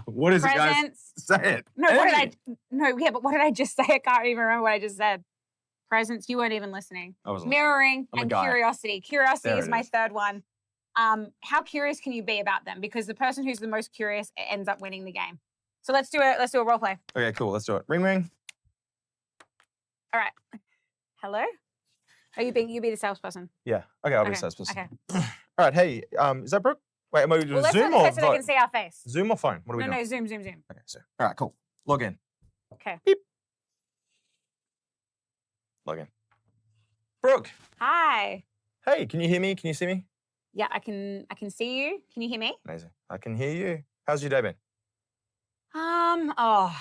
What is Presence. it, guys? Say it. No, what did I? No, yeah, but what did I just say? I can't even remember what I just said. Presence. You weren't even listening. I wasn't Mirroring I'm a and guy. curiosity. Curiosity There is it my is. third one. How curious can you be about them? Because the person who's the most curious ends up winning the game. So let's do a role play. Okay, cool. Let's do it. Ring, ring. All right. Hello. Are you be the salesperson? Yeah. Okay, I'll be Okay, salesperson. okay. All right. Hey, is that Brooke? Wait, am I doing Well, let's Zoom do or it so they can see our face. Zoom or phone? What are we No, doing? no, Zoom. Okay, so all right, cool. Log in. Okay. Beep. Log in. Brooke. Hi. Hey, can you hear me? Can you see me? Yeah, I can see you. Can you hear me? Amazing. I can hear you. How's your day been? Oh,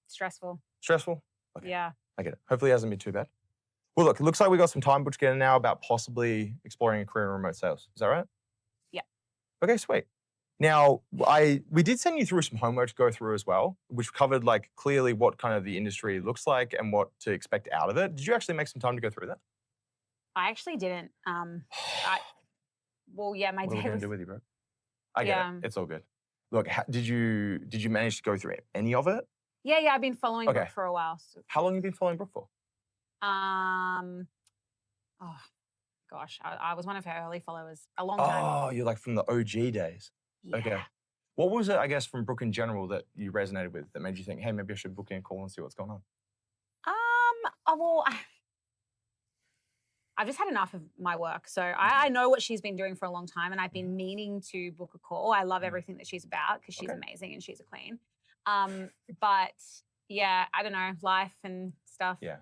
stressful. Stressful? Okay. Yeah. I get it. Hopefully it hasn't been too bad. Well, look, it looks like we got some time put together now about possibly exploring a career in remote sales. Is that right? Yeah. Okay, sweet. Now, we did send you through some homework to go through as well, which covered like clearly what kind of the industry looks like and what to expect out of it. Did you actually make some time to go through that? I actually didn't. Well, yeah, my What are we day going was. to do with you, bro? I get Yeah. it. It's all good. Look, did you manage to go through any of it? Yeah, I've been following Okay. Brooke for a while. So, How long have you been following Brooke for? oh gosh, I was one of her early followers a long time. Oh, you're like from the OG days. Yeah. Okay. What was it, I guess, from Brooke in general that you resonated with that made you think, hey, maybe I should book in a call and see what's going on? Well, I've just had enough of my work. So I know what she's been doing for a long time, and I've been meaning to book a call. I love everything that she's about because she's Okay. amazing and she's a queen. But yeah, I don't know, life and stuff. Yeah.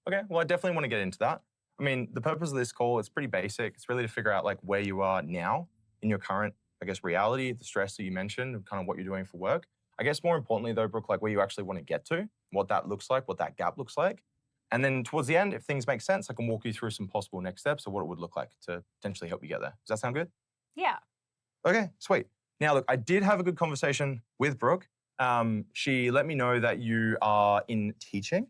Okay. Well, I definitely want to get into that. I mean, the purpose of this call, it's pretty basic. It's really to figure out like where you are now in your current, I guess, reality, the stress that you mentioned, and kind of what you're doing for work. I guess more importantly though, Brooke, like where you actually want to get to, what that looks like, what that gap looks like. And then towards the end, if things make sense, I can walk you through some possible next steps of what it would look like to potentially help you get there. Does that sound good? Yeah. Okay, sweet. Now, look, I did have a good conversation with Brooke. She let me know that you are in teaching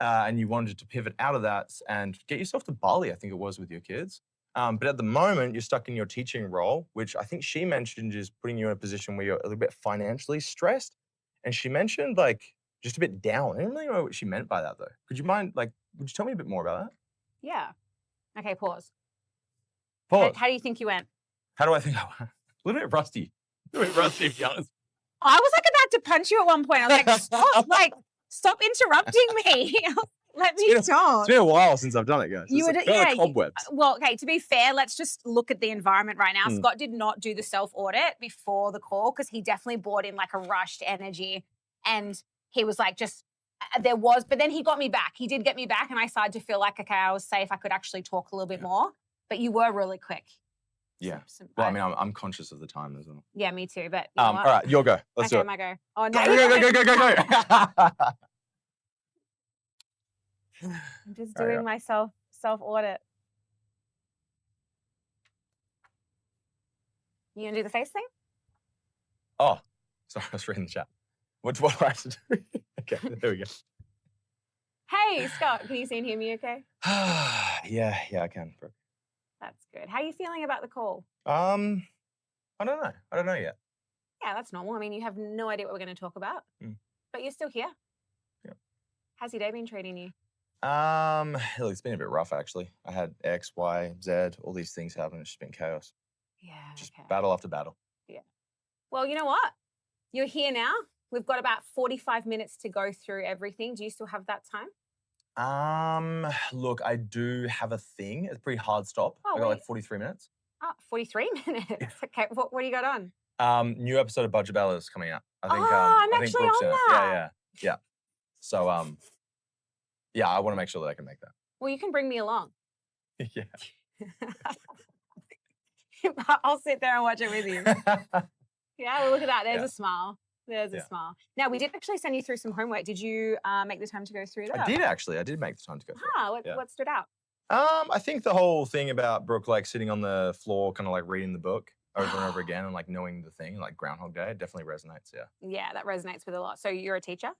and you wanted to pivot out of that and get yourself to Bali, I think it was, with your kids. But at the moment, you're stuck in your teaching role, which I think she mentioned is putting you in a position where you're a little bit financially stressed. And she mentioned like just a bit down. I didn't really know what she meant by that though. Could you mind, like, would you tell me a bit more about that? Yeah. Okay, pause. Pause. How do you think you went? How do I think I went? A little bit rusty. A little bit rusty, to be honest. I was like about to punch you at one point. I was like, stop interrupting me. Let me talk. It's been a while since I've done it, guys. You It's would- like yeah, cobwebs. Well, okay, to be fair, let's just look at the environment right now. Scott did not do the self-audit before the call because he definitely brought in like a rushed energy, and he was like but then he got me back. He did get me back, and I started to feel like, okay, I was safe. I could actually talk a little bit more, but you were really quick. Yeah. Well, I mean, I'm conscious of the time as well. Yeah, me too, but you know All what? right, your go. Let's do it. My go. Oh, no. Go. I'm just All right, doing my self-audit. You gonna do the face thing? Oh, sorry, I was reading the chat. What do I have to do? Okay, there we go. Hey, Scott, can you see and hear me okay? yeah, I can. Brooke. That's good. How are you feeling about the call? I don't know. I don't know yet. Yeah, that's normal. I mean, you have no idea what we're going to talk about, but you're still here. Yeah. How's your day been treating you? Look, it's been a bit rough actually. I had X, Y, Z, all these things happen. It's just been chaos. Yeah. Just okay. battle after battle. Yeah. Well, you know what? You're here now. We've got about 45 minutes to go through everything. Do you still have that time? Look, I do have a thing. It's a pretty hard stop. Oh, I got like wait. 43 minutes. 43 minutes. Okay. What do you got on? New episode of Budget Bellas coming out. I think. I'm I think actually Brooke's on in it. that. Yeah. So, yeah, I want to make sure that I can make that. Well, you can bring me along. Yeah. I'll sit there and watch it with you. Yeah, well, look at that. There's a smile. There's a smile. Now, we did actually send you through some homework. Did you make the time to go through that? I did actually. I did make the time to go through it. What stood out? I think the whole thing about Brooke like sitting on the floor, kind of like reading the book over and over again and like knowing the thing, like Groundhog Day, it definitely resonates. Yeah. Yeah, that resonates with a lot. So you're a teacher?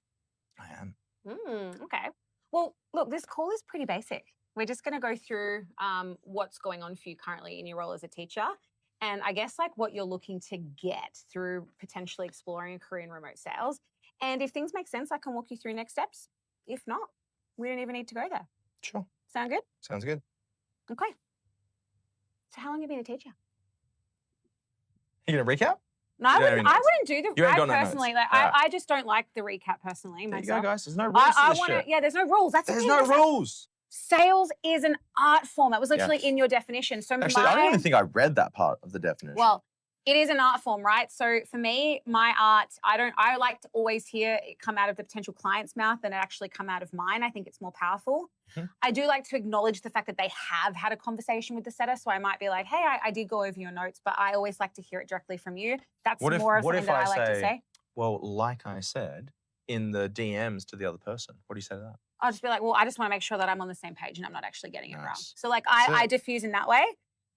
I am. Okay. Well, look, this call is pretty basic. We're just going to go through what's going on for you currently in your role as a teacher. And I guess like what you're looking to get through potentially exploring a career in remote sales. And if things make sense, I can walk you through next steps. If not, we don't even need to go there. Sure. Sound good? Sounds good. Okay. So how long have you been a teacher? You going to recap? No, I wouldn't do the. You ain't I got no personally, notes. like, I just don't like the recap personally. There you myself. go, guys. There's no rules to this shit. Yeah, there's no rules. That's the There's thing. no rules. Sales is an art form. That was literally Yes. in your definition. So Actually, I don't even think I read that part of the definition. Well, it is an art form, right? So for me, my art, I like to always hear it come out of the potential client's mouth than it actually come out of mine. I think it's more powerful. I do like to acknowledge the fact that they have had a conversation with the setter. So I might be like, hey, I did go over your notes, but I always like to hear it directly from you. That's more of something that I like to say. Well, like I said, in the DMs to the other person, what do you say to that? I'll just be like, well, I just want to make sure that I'm on the same page and I'm not actually getting it wrong. Nice. So like I diffuse in that way.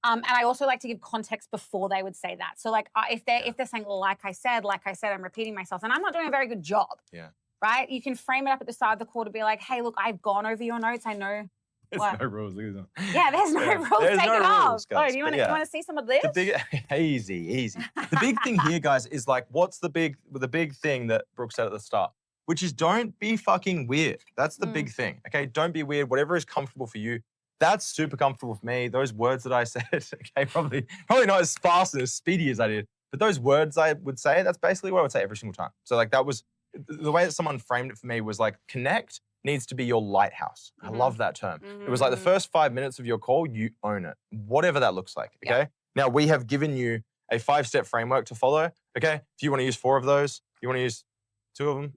And I also like to give context before they would say that. So like if they're saying, like I said, I'm repeating myself and I'm not doing a very good job. Yeah. Right? You can frame it up at the start of the call to be like, hey, look, I've gone over your notes. I know. There's no rules. Look at that. Yeah, there's no rules. There's Take no it off. rules, guys, Oh, do you but want to see some of this? The big, easy. The big thing here, guys, is like, what's the big thing that Brooke said at the start, which is don't be fucking weird. That's the big thing. Okay, don't be weird. Whatever is comfortable for you. That's super comfortable for me. Those words that I said, okay, probably not as fast and as speedy as I did, but those words I would say, that's basically what I would say every single time. So like that was the way that someone framed it for me was like connect needs to be your lighthouse. I love that term. It was like the first 5 minutes of your call, you own it, whatever that looks like. Okay. Yeah. Now we have given you a 5-step framework to follow. Okay. If you want to use 4 of those, you want to use 2 of them,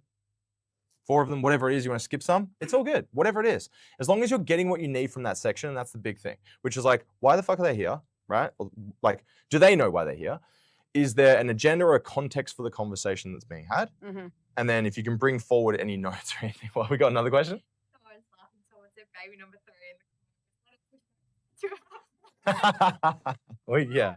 4 of them, whatever it is, you want to skip some, it's all good, whatever it is. As long as you're getting what you need from that section, that's the big thing, which is like, why the fuck are they here, right? Like, do they know why they're here? Is there an agenda or a context for the conversation that's being had? And then if you can bring forward any notes or anything. Well, we got another question? Someone's laughing. Someone said baby number 3 in the Well, yeah,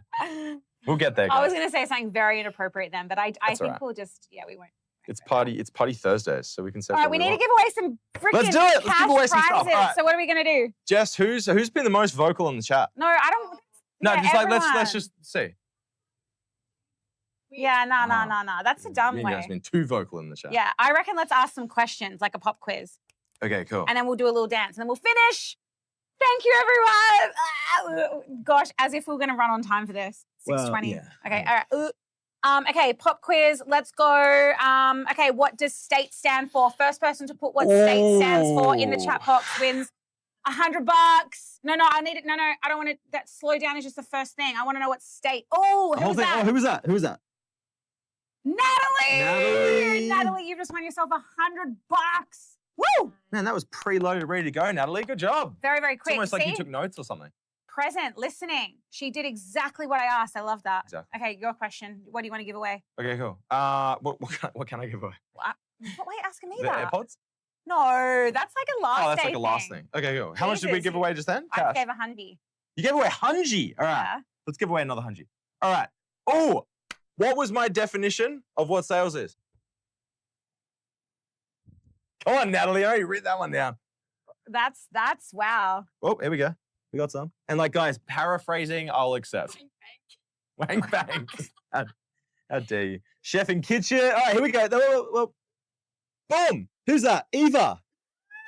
we'll get there, guys. I was going to say something very inappropriate then, but I think right. we'll just, we won't. It's party Thursdays, so we can say. All right, we need to give away some freaking Let's do it. Let's cash give away some prizes. stuff. All right. So what are we going to do? Jess, who's been the most vocal in the chat? No, I don't. No, yeah, just like everyone. let's just see. Yeah, no. That's a dumb You way. guys been too vocal in the chat. Yeah, I reckon let's ask some questions, like a pop quiz. Okay, cool. And then we'll do a little dance and then we'll finish. Thank you, everyone. Gosh, as if we were going to run on time for this. 6:20. yeah. Okay, all right. Okay, pop quiz. Let's go. Okay, what does state stand for? First person to put what state stands for in the chat box wins $100. No, I need it. No, I don't want it. That slow down is just the first thing. I want to know what state. Oh, who was that? Who was that? Who was that? Natalie! Natalie, you've just won yourself $100. Woo! Man, that was preloaded, ready to go, Natalie. Good job. Very, very It's quick. almost like you See? took notes or something. Present, listening. She did exactly what I asked. I love that. Exactly. Okay, your question. What do you want to give away? Okay, cool. What can I give away? What? Why are you asking me The that? AirPods? No, that's like a last Oh, that's day like a last thing. Okay, cool. How much did we Jesus, give away just then? I Cash. gave $100. You gave away $100. All right. Yeah. Let's give away another $100. All right. Oh, what was my definition of what sales is? Come on, Natalie. I already written that one down. That's wow. Oh, here we go. We got some. And like, guys, paraphrasing, I'll accept. Wank bang. How dare you? Chef and kitchen. All right, here we go. Boom. Who's that? Eva.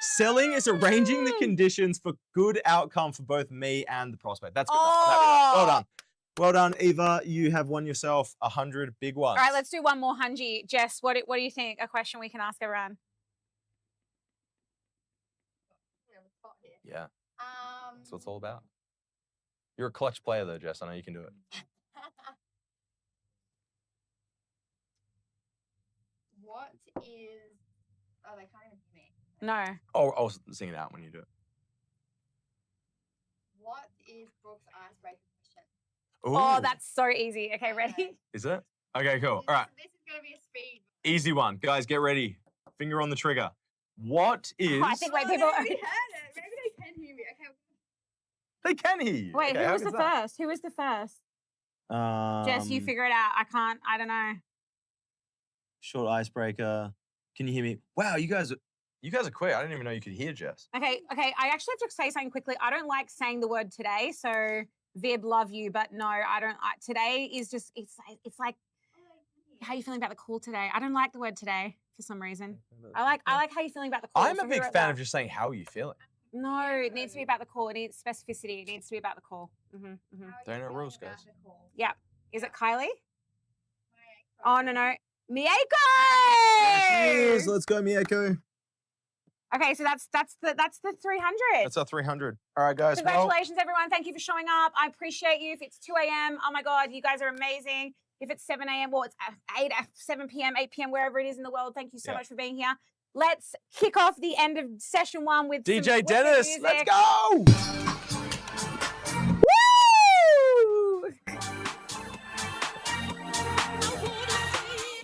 Selling is arranging the conditions for good outcome for both me and the prospect. That's good. Oh. Well done. Well done, Eva. You have won yourself 100 big ones. All right, let's do one more $100. Jess, what do you think? A question we can ask everyone. Yeah. That's what it's all about. You're a clutch player, though, Jess. I know you can do it. What is? Oh, they can't even hear me. No. Oh, I'll sing it out when you do it. What is Brooke's icebreaker question? Oh, Ooh. that's so easy. Okay, ready? Is it? Okay, cool. All right. This is going to be a speed. Easy one. Guys, get ready. Finger on the trigger. What is... I think, wait, They people... already heard it. Maybe they can hear me. Okay. They can hear you. Wait, Okay, who how was the good's that? first? Who was the first? Jess, you figure it out. I don't know. Short icebreaker. Can you hear me? Wow, you guys are quick. I didn't even know you could hear Jess. Okay. I actually have to say something quickly. I don't like saying the word today, so Vib, love you, but no, I don't. Today is just, it's like, how are you feeling about the call today? I don't like the word today for some reason. I like how you're feeling about the call. I'm so a who big wrote fan that? of just saying, how are you feeling? No, it needs to be about the call. It needs specificity. It needs to be about the call. Don't know rules, guys. Yeah. Is it Kylie? My Oh, no. Mieko! Cheers. Let's go, Mieko. Okay, so that's the 300. That's our 300. All right, guys. Well, Congratulations, everyone. Thank you for showing up. I appreciate you. If it's 2 a.m., oh my God, you guys are amazing. If it's 7 a.m., well, it's 7 p.m., 8 p.m., wherever it is in the world. Thank you so much for being here. Let's kick off the end of session 1 with some DJ wicked Dennis, music. let's go.